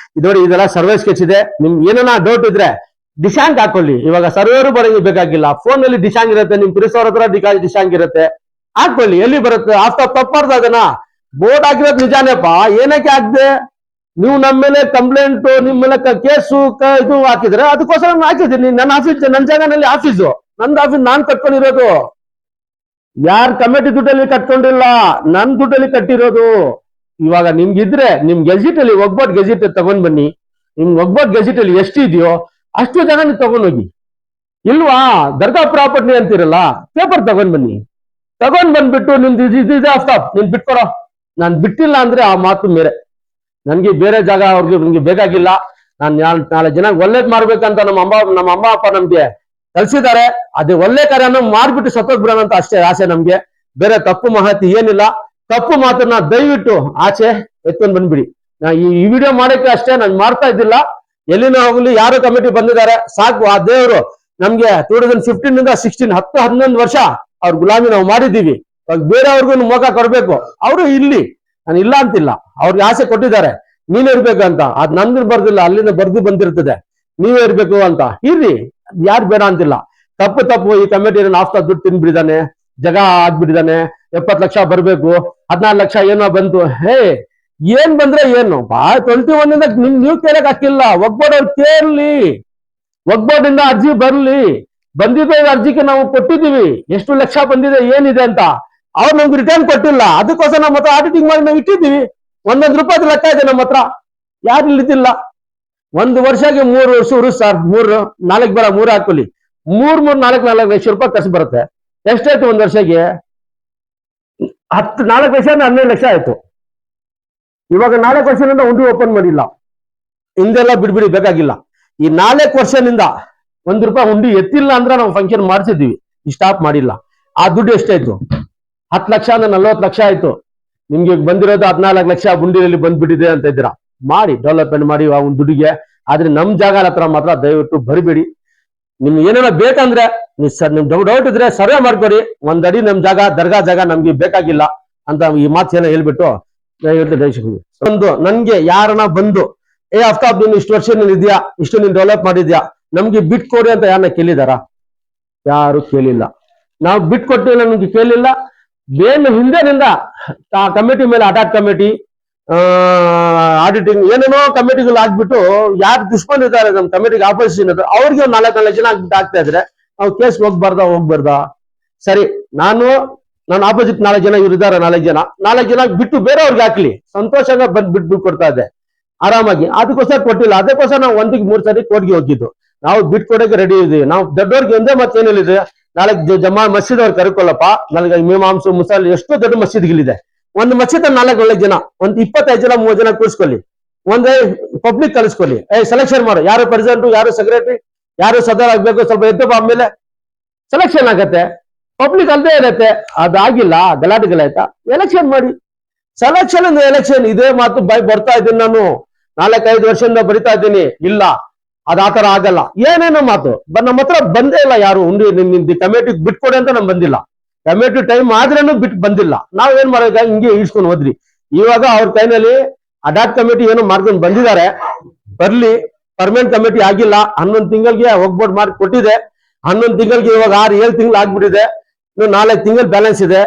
S2: ನೋಡಿ ಇದೆಲ್ಲ ಸರ್ವೆ ಸ್ಕೆಚ್ ಇದೆ, ನಿಮ್ಗೆ ಏನಾನ ಡೌಟ್ ಇದ್ರೆ ಡಿಶಾಂಗ್ ಹಾಕೊಳ್ಳಿ. ಇವಾಗ ಸರ್ವೇರು ಬರೋಂಗೆ ಬೇಕಾಗಿಲ್ಲ, ಫೋನ್ ಅಲ್ಲಿ ಡಿಶಾಂಗ್ ಇರುತ್ತೆ, ನಿಮ್ ಪುಲಿಸವ್ರ ಹತ್ರ ಡಿಶಾಂಗ್ ಇರುತ್ತೆ, ಹಾಕೊಳ್ಳಿ. ಎಲ್ಲಿ ಬರುತ್ತೆ? ಆಫ್ತಾಬ್ ತಪ್ಪಾರ್ದ ಅದನ್ನ ಬೋರ್ಡ್ ಹಾಕಿರೋದು ನಿಜಾನೇಪ್ಪ, ಏನಕ್ಕೆ ಹಾಕ್ದೆ? ನೀವು ನಮ್ಮ ಮೇಲೆ ಕಂಪ್ಲೇಂಟ್, ನಿಮ್ ಮೇಲೆ ಕೇಸು ಇದು ಹಾಕಿದ್ರೆ ಅದಕ್ಕೋಸ್ಕರ ನಾನು ಹಾಕಿದ್ದೀನಿ. ನನ್ನ ಆಫೀಸ್, ನನ್ನ ಜಾಗನಲ್ಲಿ ಆಫೀಸು, ನಂದು ಆಫೀಸ್ ನಾನ್ ಕಟ್ಕೊಂಡಿರೋದು. ಯಾರ ಕಮಿಟಿ ದುಡ್ಡಲ್ಲಿ ಕಟ್ಕೊಂಡಿಲ್ಲ, ನನ್ ದುಡ್ಡಲ್ಲಿ ಕಟ್ಟಿರೋದು. ಇವಾಗ ನಿಮ್ಗಿದ್ರೆ ನಿಮ್ ಗೆಜೆಟ್ ಅಲ್ಲಿ ಒಗ್ಬೋಟ್ ಗೆಜೆಟ್ ತಗೊಂಡ್ ಬನ್ನಿ. ನಿಮ್ ಒಗ್ಬೋಟ್ ಗೆಜೆಟ್ ಅಲ್ಲಿ ಎಷ್ಟಿದೆಯೋ ಅಷ್ಟು ಜನ ನೀವು ತಗೊಂಡೋಗಿ. ಇಲ್ವಾ? ದರ್ಗಾ ಪ್ರಾಪರ್ಟಿ ಅಂತಿರಲ್ಲ, ಪೇಪರ್ ತಗೊಂಡ್ ಬನ್ನಿ. ತಗೊಂಡ್ ಬಂದ್ಬಿಟ್ಟು ನಿಮ್ದು ಇದೆ ಆಫ್ತಾಬ್, ನೀನ್ ಬಿಟ್ಕೊಡೋ. ನಾನ್ ಬಿಟ್ಟಿಲ್ಲ ಅಂದ್ರೆ ಆ ಮಾತು ಮೇರೆ. ನನ್ಗೆ ಬೇರೆ ಜಾಗ ಅವ್ರಿಗೆ ನಿಮ್ಗೆ ಬೇಕಾಗಿಲ್ಲ. ನಾನ್ 4 ಜನ ಒಳ್ಳೇದ್ ಮಾಡ್ಬೇಕಂತ ನಮ್ಮ ಅಮ್ಮ ಅಪ್ಪ ನಮ್ಗೆ ಕಲ್ಸಿದ್ದಾರೆ. ಅದೇ ಒಳ್ಳೆ ಕಾರ್ಯನ ಮಾಡ್ಬಿಟ್ಟು ಸತ್ತೋಗ್ಬಿಡೋಣ ಅಂತ ಅಷ್ಟೇ ಆಸೆ ನಮ್ಗೆ. ಬೇರೆ ತಪ್ಪು ಮಾಹಿತಿ ಏನಿಲ್ಲ. ತಪ್ಪು ಮಾತನ್ನ ದಯವಿಟ್ಟು ಆಚೆ ಎತ್ಕೊಂಡ್ ಬಂದ್ಬಿಡಿ. ನಾ ಈ ವಿಡಿಯೋ ಮಾಡಕ್ಕೆ ಅಷ್ಟೇ, ನಾನು ಮಾಡ್ತಾ ಇದ್ದಿಲ್ಲ. ಎಲ್ಲಿನ ಹೋಗ್ಲಿ, ಯಾರು ಕಮಿಟಿ ಬಂದಿದ್ದಾರೆ ಸಾಕು. ಆ ದೇವರು ನಮ್ಗೆ 2015 16 10-11 ವರ್ಷ ಅವ್ರ ಗುಲಾಮಿ ನಾವು ಮಾಡಿದ್ದೀವಿ. ಇವಾಗ ಬೇರೆಯವ್ರಿಗೂ ಮೋಕ ಕೊಡ್ಬೇಕು. ಅವರು ಇಲ್ಲಿ, ನಾನು ಇಲ್ಲ ಅಂತಿಲ್ಲ, ಅವ್ರಿಗೆ ಆಸೆ ಕೊಟ್ಟಿದ್ದಾರೆ ನೀನೇ ಇರ್ಬೇಕು ಅಂತ. ಅದ್ ನಂದು ಬರ್ದಿಲ್ಲ, ಅಲ್ಲಿಂದ ಬರ್ದು ಬಂದಿರ್ತದೆ ನೀವೇ ಇರ್ಬೇಕು ಅಂತ. ಇರ್ರಿ, ಯಾರು ಬೇಡ ಅಂತಿಲ್ಲ. ತಪ್ಪು ಈ ಕಮಿಟಿ ಆಫ್ತಾಬ್ ದುಡ್ಡು ತಿನ್ಬಿಟ್ಟಿದ್ದಾನೆ, ಜಗ ಆಗ್ಬಿಟ್ಟಿದ್ದಾನೆ. 70 ಲಕ್ಷ ಬರ್ಬೇಕು, 14 ಲಕ್ಷ ಏನೋ ಬಂತು. ಏನ್ ಬಂದ್ರೆ ಏನು? 21 ನೀವು ಕೇಳಕ್ ಹಾಕಿಲ್ಲ. ಒಗ್ಬೋರ್ಡ್ ಅವ್ರು ಕೇಳಲಿ, ಒಗ್ಬೋರ್ಡ್ ಇಂದ ಅರ್ಜಿ ಬರ್ಲಿ. ಬಂದಿದ್ದ ಅರ್ಜಿಗೆ ನಾವು ಕೊಟ್ಟಿದ್ದೀವಿ, ಎಷ್ಟು ಲಕ್ಷ ಬಂದಿದೆ ಏನಿದೆ ಅಂತ. ಅವ್ರು ನಮ್ಗೆ ರಿಟರ್ನ್ ಕೊಟ್ಟಿಲ್ಲ. ಅದಕ್ಕೋಸ್ಕರ ನಮ್ಮ ಹತ್ರ ಆಡಿಟಿಂಗ್ ಮಾಡಿ ನಾವು ಇಟ್ಟಿದ್ದೀವಿ. 1 ರೂಪಾಯಿ ಲೆಕ್ಕ ಇದೆ ನಮ್ಮ ಹತ್ರ, ಯಾರು ಇಲ್ಲಿದ್ದಿಲ್ಲ. 1 ವರ್ಷಕ್ಕೆ 3 ವರ್ಷ ಉರುಸ್ ಸರ್, 4 ಬರ 3 ಹಾಕೊಳ್ಳಿ, 4 ಲಕ್ಷ ರೂಪಾಯಿ ಖರ್ಚು ಬರುತ್ತೆ. ಎಷ್ಟಾಯ್ತು 1 ವರ್ಷಕ್ಕೆ? 4 ವರ್ಷ 12 ಲಕ್ಷ ಆಯ್ತು. ಇವಾಗ 4 ವರ್ಷದಿಂದ ಉಂಡಿ ಓಪನ್ ಮಾಡಿಲ್ಲ. ಹಿಂದೆಲ್ಲ ಬಿಡ್ಬಿಡಿ, ಬೇಕಾಗಿಲ್ಲ. ಈ 4 ವರ್ಷದಿಂದ 1 ರೂಪಾಯಿ ಉಂಡಿ ಎತ್ತಿಲ್ಲ ಅಂದ್ರೆ ನಾವು ಫಂಕ್ಷನ್ ಮಾಡಿಸಿದ್ದೀವಿ. ಸ್ಟಾಪ್ ಮಾಡಿಲ್ಲ. ಆ ದುಡ್ಡು ಎಷ್ಟಾಯ್ತು? 10 ಲಕ್ಷ ಅಂದ್ರೆ 40 ಲಕ್ಷ ಆಯ್ತು. ನಿಮ್ಗೆ ಬಂದಿರೋದು 14 ಲಕ್ಷ ಬುಂಡಿಯಲ್ಲಿ ಬಂದ್ಬಿಟ್ಟಿದೆ ಅಂತ ಇದ್ದೀರಾ. ಮಾಡಿ, ಡೆವಲಪ್ಮೆಂಟ್ ಮಾಡಿ ಆ ಒಂದು ದುಡ್ಡಿಗೆ. ಆದ್ರೆ ನಮ್ ಜಾಗ ಹತ್ರ ಮಾತ್ರ ದಯವಿಟ್ಟು ಬರಿಬೇಡಿ. ನಿಮ್ಗೆ ಏನೇನೋ ಬೇಕಂದ್ರೆ ನಿಮ್ ಡೌಟ್ ಇದ್ರೆ ಸರ್ವೆ ಮಾಡ್ಕೊಡಿ. ಒಂದಡಿ ನಮ್ ಜಾಗ, ದರ್ಗಾ ಜಾಗ ನಮ್ಗೆ ಬೇಕಾಗಿಲ್ಲ ಅಂತ ಈ ಮಾತೇನ ಹೇಳ್ಬಿಟ್ಟು ಒಂದು ನನ್ಗೆ ಯಾರನ್ನ ಬಂದು ಆಫ್ತಾಬ್ ನೀನು ಇಷ್ಟು ವರ್ಷ ನೀನ್ ಇದೆಯಾ, ಇಷ್ಟು ನೀನ್ ಡೆವಲಪ್ ಮಾಡಿದ್ಯಾ, ನಮ್ಗೆ ಬಿಟ್ ಕೊಡಿ ಅಂತ ಯಾರನ್ನ ಕೇಳಿದಾರ? ಯಾರು ಕೇಳಿಲ್ಲ. ನಾವು ಬಿಟ್ ಕೊಟ್ಟಿಲ್ಲ, ನಮ್ಗೆ ಕೇಳಿಲ್ಲ. ಬೇನ್ ಹಿಂದೆನಿಂದ ಕಮಿಟಿ ಮೇಲೆ ಅಟಾಕ್ ಕಮಿಟಿ, ಆಡಿಟಿಂಗ್ ಏನೇನೋ ಕಮಿಟಿಗಳು ಆಗ್ಬಿಟ್ಟು ಯಾರು ದುಶ್ಮನ್ ಇದ್ದಾರೆ ನಮ್ ಕಮಿಟಿಗೆ ಆಪೋಸಿಷನ್ ಇದ್ದಾರೆ ಅವ್ರಿಗೆ 4 ಜನ ಆಗ್ತಾ ಇದ್ರೆ ನಾವು ಕೇಸ್ ಹೋಗ್ಬಾರ್ದಾ? ಸರಿ, ನನ್ನ ಆಪೋಸಿಟ್ 4 ಜನ ಇವ್ರು ಇದ್ದಾರೆ, 4 ಜನ ಬಿಟ್ಟು ಬೇರೆಯವ್ರಿಗೆ ಹಾಕ್ಲಿ, ಸಂತೋಷಂಗ ಬಿಟ್ಟು ಕೊಡ್ತಾ ಇದ್ದೆ ಆರಾಮಾಗಿ. ಅದಕ್ಕೋಸ್ಕರ ಕೊಟ್ಟಿಲ್ಲ. ಅದಕ್ಕೋಸ್ಕರ ನಾವು 1ಗೆ 3 ಸರಿ ಕೋರ್ಟ್ಗೆ ಹೋಗಿದ್ದು. ನಾವು ಬಿಟ್ಟು ಕೊಡೋಕೆ ರೆಡಿ ಇದೀವಿ. ನಾವು ದೊಡ್ಡವ್ರಿಗೆ ಒಂದೇ ಮತ್ತೆ ಏನ್ ಹೇಳಿದ್ರೆ, ನಾಳೆ ಜಮಾ ಮಸೀದ್ ಅವ್ರು ಕರ್ಕೊಳ್ಳಪ್ಪ, ನನಗೆ ಮೀಮಾಂಸು ಮುಸಲ್ ಎಷ್ಟೋ ದೊಡ್ಡ ಮಸೀದ್ಗಳಿದೆ. ಒಂದು ಮಸೀದ್ 4 ಜನ, ಒಂದು 25 ಜನ 30 ಜನ ಕೂರಿಸ್ಕೊಳ್ಳಿ, ಒಂದೇ ಪಬ್ಲಿಕ್ ಕಳಿಸ್ಕೊಳ್ಳಿ. ಸೆಲೆಕ್ಷನ್ ಮಾಡು, ಯಾರು ಪ್ರೆಸಿಡೆಂಟ್, ಯಾರು ಸೆಕ್ರೆಟರಿ, ಯಾರು ಸದರ್ ಆಗ್ಬೇಕು, ಸ್ವಲ್ಪ ಎದ್ದು ಆಮೇಲೆ ಸೆಲೆಕ್ಷನ್ ಆಗತ್ತೆ. ಪಬ್ಲಿಕ್ ಅಲ್ಲದೆ ಇರತ್ತೆ. ಅದಾಗಿಲ್ಲ, ಗಲಾಟೆಗಳಾಯ್ತಾ, ಎಲೆಕ್ಷನ್ ಮಾಡಿ. ಸೆಲೆಕ್ಷನ್ ಅಂದ್ರೆ ಎಲೆಕ್ಷನ್, ಇದೇ ಮಾತು ಬರ್ತಾ ಇದ್ದೀನಿ ನಾನು, 4-5 ವರ್ಷದಿಂದ ಬರಿತಾ ಇದ್ದೀನಿ. ಇಲ್ಲ, ಅದ್ ಆತರ ಆಗಲ್ಲ. ಏನೇನೋ ಮಾತು ನಮ್ಮ ಹತ್ರ ಬಂದೇ ಇಲ್ಲ. ಯಾರು ಉಂಡಿ ನಿಮ್ ಕಮಿಟಿಗೆ ಬಿಟ್ಕೊಡಿ ಅಂತ ನಮ್ ಬಂದಿಲ್ಲ. ಕಮಿಟಿ ಟೈಮ್ ಆದ್ರೇನು ಬಿಟ್ಟು ಬಂದಿಲ್ಲ. ನಾವ್ ಏನ್ ಮಾಡೋದು, ಹಿಂಗೆ ಈಡ್ಸ್ಕೊಂಡು ಹೋದ್ರಿ. ಇವಾಗ ಅವ್ರ ಕೈನಲ್ಲಿ ಅಡಾಟ್ ಕಮಿಟಿ ಏನೋ ಮಾಡ್ಕೊಂಡು ಬಂದಿದ್ದಾರೆ, ಬರ್ಲಿ. ಪರ್ಮನೆಂಟ್ ಕಮಿಟಿ ಆಗಿಲ್ಲ. 11 ತಿಂಗಳಿಗೆ ಹೋಗ್ಬೋರ್ಡ್ ಮಾಡಿ ಕೊಟ್ಟಿದೆ. 11 ತಿಂಗಳಿಗೆ ಇವಾಗ 6-7 ತಿಂಗಳು ಆಗ್ಬಿಟ್ಟಿದೆ. ಇನ್ನು 4 ತಿಂಗಳು ಬ್ಯಾಲೆನ್ಸ್ ಇದೆ.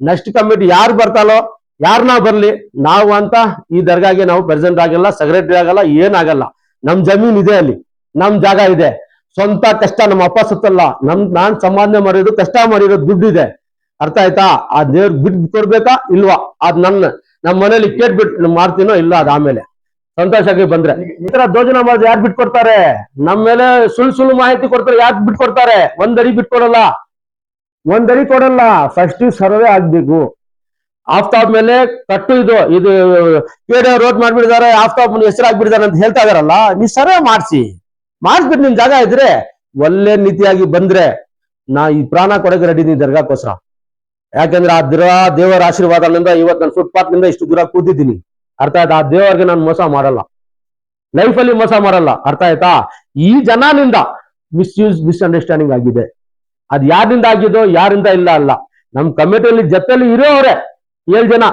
S2: ನೆಕ್ಸ್ಟ್ ಕಮಿಟಿ ಯಾರು ಬರ್ತಾಲೋ, ಯಾರನ್ನ ಬರ್ಲಿ, ನಾವು ಅಂತ ಈ ದರ್ಗಾಗೆ ನಾವು ಪ್ರೆಸಿಡೆಂಟ್ ಆಗಲ್ಲ, ಸೆಕ್ರೆಟರಿ ಆಗಲ್ಲ, ಏನಾಗಲ್ಲ. ನಮ್ ಜಮೀನ್ ಇದೆ, ಅಲ್ಲಿ ನಮ್ ಜಾಗ ಇದೆ. ಸ್ವಂತ ಕಷ್ಟ, ನಮ್ಮ ಅಪ್ಪ ಸುತ್ತಲ್ಲ, ನಾನ್ ಸಂಪಾದನೆ ಮಾಡಿರೋದು, ಕಷ್ಟ ಮಾಡಿರೋದು ದುಡ್ಡಿದೆ. ಅರ್ಥ ಆಯ್ತಾ? ಆ ದೇವ್ರ ಬಿಟ್ಟು ಕೊಡ್ಬೇಕಾ ಇಲ್ವಾ? ಅದ್ ನಮ್ಮ ಮನೇಲಿ ಕೇಟ್ಬಿಟ್ಟು ಮಾಡ್ತೀನೋ ಇಲ್ಲ, ಅದ್ ಆಮೇಲೆ ಸಂತೋಷವಾಗಿ ಬಂದ್ರೆ. ಈ ತರ ದೋಜನ ಮಾಡೋದು ಯಾರು ಬಿಟ್ಕೊಡ್ತಾರೆ? ನಮ್ಮ ಮೇಲೆ ಸುಳ್ಳು ಮಾಹಿತಿ ಕೊಡ್ತಾರೆ. ಯಾಕೆ ಬಿಟ್ಕೊಡ್ತಾರೆ? ಒಂದಡಿ ಬಿಟ್ಕೊಡಲ್ಲ, ಒಂದಡಿ ಕೊಡಲ್ಲ. ಫಸ್ಟ್ ಸರ್ವೆ ಆಗ್ಬೇಕು. ಆಫ್ತಾಬ್ ಮೇಲೆ ಕಟ್ಟು ಇದು ರೋಡ್ ಮಾಡ್ಬಿಟ್ಟಿದ್ದಾರೆ, ಆಫ್ತಾಬ್ ಹೆಸರಾಗ್ಬಿಟ್ಟಿದ್ದಾರೆ ಅಂತ ಹೇಳ್ತಾ ಇದಾರಲ್ಲ, ನೀವು ಸರ್ವೆ ಮಾಡಿಸ್ಬಿಟ್ಟು ನಿಮ್ ಜಾಗ ಇದ್ರೆ ಒಳ್ಳೆ ನೀತಿಯಾಗಿ ಬಂದ್ರೆ ನಾ ಈ ಪ್ರಾಣ ಕೊಡಕ್ಕೆ ರೆಡಿ ನೀ ದರ್ಗಾಕ್ಕೋಸ್ಕರ. ಯಾಕಂದ್ರೆ ಆ ದೇವರ ಆಶೀರ್ವಾದದಿಂದ ಇವತ್ತು ನಾನು ಫುಟ್ಪಾತ್ ನಿಂದ ಇಷ್ಟು ದೂರ ಕೂತಿದ್ದೀನಿ. ಅರ್ಥ ಆಯ್ತಾ? ಆ ದೇವರಿಗೆ ನಾನು ಮೋಸ ಮಾಡಲ್ಲ, ಲೈಫಲ್ಲಿ ಮೋಸ ಮಾಡಲ್ಲ. ಅರ್ಥ ಆಯ್ತಾ? ಈ ಜನನಿಂದ ಮಿಸ್ಅಂಡರ್ಸ್ಟ್ಯಾಂಡಿಂಗ್ ಆಗಿದೆ. ಅದ್ ಯಾರಿಂದ ಆಗಿದೋ, ಯಾರಿಂದ ಇಲ್ಲ ಅಲ್ಲ. ನಮ್ ಕಮಿಟಿಯಲ್ಲಿ ಜೊತೆಲಿ ಇರೋವ್ರೆ 7 ಜನ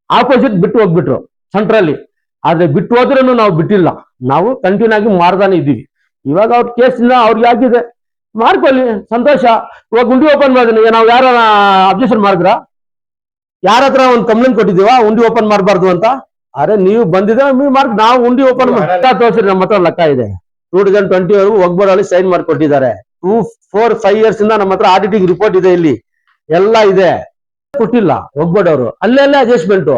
S2: ಆಪೋಸಿಟ್ ಬಿಟ್ಟು ಹೋಗ್ಬಿಟ್ರು ಸೆಂಟ್ರಲ್ಲಿ. ಆದ್ರೆ ಬಿಟ್ಟು ಹೋದ್ರೂ ನಾವು ಬಿಟ್ಟಿಲ್ಲ, ನಾವು ಕಂಟಿನ್ಯೂ ಆಗಿ ಮಾಡ್ದಾನೆ ಇದ್ದೀವಿ. ಇವಾಗ ಅವ್ರ ಕೇಸಿಂದ ಅವ್ರಿಗೆ ಆಗಿದೆ, ಮಾಡ್ಕೊಳ್ಳಿ, ಸಂತೋಷ. ಇವಾಗ ಉಂಡಿ ಓಪನ್ ಮಾಡಿದ್ವಿ, ನಾವು ಯಾರ ಅಬ್ಜೆಕ್ಷನ್ ಮಾಡಿದ್ರ? ಯಾರ ಹತ್ರ ಒಂದು ಕಂಪ್ಲೇಂಟ್ ಕೊಟ್ಟಿದೀವ ಉಂಡಿ ಓಪನ್ ಮಾಡಬಾರ್ದು ಅಂತ? ಅರೆ ನೀವು ಬಂದಿದ್ರೆ ನಾವು ಉಂಡಿ ಓಪನ್ ತೋರಿಸ್ರಿ. ನಮ್ಮ ಹತ್ರ ಲೆಕ್ಕ ಇದೆ. 2020 ವರೆಗೂ ಒಗ್ಬೋರ್ಡ್ ಸೈನ್ ಮಾಡಿ ಕೊಟ್ಟಿದ್ದಾರೆ. 4-5 ಇಯರ್ಸ್ ಇಂದ ನಮ್ಮ ಹತ್ರ ಆಡಿಟಿಂಗ್ ರಿಪೋರ್ಟ್ ಇದೆ, ಇಲ್ಲಿ ಎಲ್ಲ ಇದೆ. ಕೊಟ್ಟಿಲ್ಲ ಒಗ್ಬೋರ್ಡ್ ಅವರು. ಅಲ್ಲೇ ಅಡ್ಜಸ್ಟ್ಮೆಂಟ್,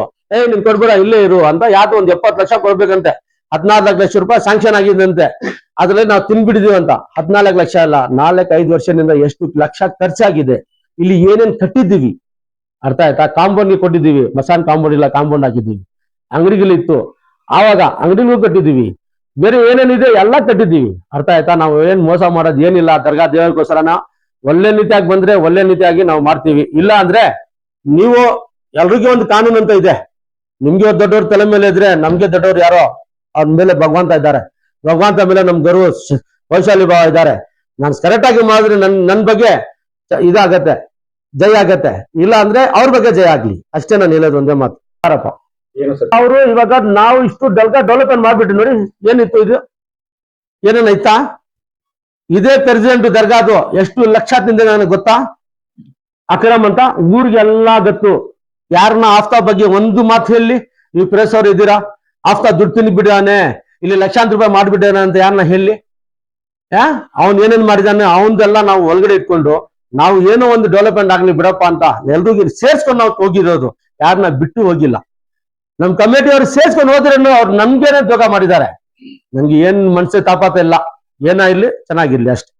S2: ನಿನ್ ಕೊಡ್ಬೇಡ ಇಲ್ಲೇ ಇರು ಅಂತ. ಯಾವ್ದು ಒಂದು 70 ಲಕ್ಷ ಕೊಡ್ಬೇಕಂತೆ. 14 ಲಕ್ಷ ರೂಪಾಯಿ ಸ್ಯಾಂಕ್ಷನ್ ಆಗಿದಂತೆ. ಅದ್ರಲ್ಲಿ ನಾವು ತಿನ್ಬಿಟ್ಟಿದೀವಿ ಅಂತ. 14 ಲಕ್ಷ ಅಲ್ಲ, 4-5 ವರ್ಷದಿಂದ ಎಷ್ಟು ಲಕ್ಷ ಖರ್ಚಾಗಿದೆ. ಇಲ್ಲಿ ಏನೇನ್ ಕಟ್ಟಿದ್ದೀವಿ, ಅರ್ಥ ಆಯ್ತಾ? ಕಾಂಪೌಂಡ್ಗೆ ಕೊಟ್ಟಿದ್ದೀವಿ, ಮಸಾನ್ ಕಾಂಪೌಂಡ್ ಇಲ್ಲ, ಕಾಂಪೌಂಡ್ ಹಾಕಿದ್ದೀವಿ. ಅಂಗಡಿಗಳಿತ್ತು, ಆವಾಗ ಅಂಗಡಿಗೂ ಕಟ್ಟಿದ್ದೀವಿ. ಬೇರೆ ಏನೇನಿದೆ ಎಲ್ಲ ಕಟ್ಟಿದ್ದೀವಿ. ಅರ್ಥ ಆಯ್ತಾ? ನಾವು ಏನ್ ಮೋಸ ಮಾಡೋದು ಏನಿಲ್ಲ. ದರ್ಗಾ ದೇವರಿಗೋಸ್ಕರನ ಒಳ್ಳೆ ನೀತಿಯಾಗಿ ಬಂದ್ರೆ ಒಳ್ಳೆ ನೀತಿಯಾಗಿ ನಾವು ಮಾಡ್ತೀವಿ. ಇಲ್ಲ ಅಂದ್ರೆ ನೀವು ಎಲ್ರಿಗೂ ಒಂದು ಕಾನೂನು ಅಂತ ಇದೆ. ನಿಮ್ಗೆ ದೊಡ್ಡವ್ರ ತಲೆ ಮೇಲೆ ಇದ್ರೆ ನಮ್ಗೆ ದೊಡ್ಡವ್ರು ಯಾರೋ ಅವ್ರ ಮೇಲೆ ಭಗವಂತ ಇದ್ದಾರೆ. ಭಗವಂತ ಮೇಲೆ ನಮ್ ಗರ್ವ ವೈಶಾಲಿ ಭಾವ ಇದ್ದಾರೆ. ನಾನು ಕರೆಕ್ಟ್ ಆಗಿ ಮಾಡಿದ್ರೆ ನನ್ ಬಗ್ಗೆ ಇದಾಗತ್ತೆ, ಜಯ ಆಗತ್ತೆ. ಇಲ್ಲ ಅಂದ್ರೆ ಅವ್ರ ಬಗ್ಗೆ ಜಯ ಆಗ್ಲಿ ಅಷ್ಟೇ. ನಾನು ಹೇಳೋದು ಒಂದೇ ಮಾತು. ಯಾರಪ್ಪ ಅವರು ಇವಾಗ ನಾವು ಇಷ್ಟು ಡೆವಲಪ್ಮೆಂಟ್ ಮಾಡ್ಬಿಟ್ಟು ನೋಡಿ, ಏನಿತ್ತು ಇದು? ಏನೇನೈತಾ? ಇದೇ ಪ್ರೆಸಿಡೆಂಟ್ ದರ್ಗಾದು ಎಷ್ಟು ಲಕ್ಷ ತಿಂದೆ ನನಗೆ ಗೊತ್ತಾ? ಅಕ್ರಮ್ ಅಂತ ಊರಿಗೆಲ್ಲ ಗೊತ್ತು. ಯಾರನ್ನ ಆಫ್ತಾಬ್ ಬಗ್ಗೆ ಒಂದು ಮಾತು ಹೇಳಿ, ನೀವು ಪ್ರೆಸ್ ಅವ್ರು ಇದ್ದೀರಾ, ಆಫ್ತಾಬ್ ದುಡ್ಡು ತಿನ್ಬಿದ್ದಾನೆ, ಇಲ್ಲಿ ಲಕ್ಷಾಂತರ ರೂಪಾಯಿ ಮಾಡ್ಬಿಟ್ಟಾನೆ ಅಂತ ಯಾರನ್ನ ಹೇಳಿ? ಅವನ್ ಏನೇನ್ ಮಾಡಿದಾನೆ ಅವನ್ದೆಲ್ಲ ನಾವು ಒಳಗಡೆ ಇಟ್ಕೊಂಡು ನಾವು ಏನೋ ಒಂದು ಡೆವಲಪ್ಮೆಂಟ್ ಆಗ್ಲಿ ಬಿಡಪ್ಪ ಅಂತ ಎಲ್ರಿಗೂ ಸೇರ್ಸ್ಕೊಂಡು ನಾವು ಹೋಗಿರೋದು. ಯಾರನ್ನ ಬಿಟ್ಟು ಹೋಗಿಲ್ಲ. ನಮ್ ಕಮಿಟಿ ಅವ್ರು ಸೇರ್ಸ್ಕೊಂಡು ಹೋದ್ರೇನು ಅವ್ರು ನಮ್ಗೇನೆ ದ್ರೋಹ ಮಾಡಿದ್ದಾರೆ. ನನ್ಗೆ ಏನ್ ಮನ್ಸೆ ತಾಪಾತ ಇಲ್ಲ. ಏನ ಇರ್ಲಿ, ಚೆನ್ನಾಗಿರ್ಲಿ ಅಷ್ಟೇ.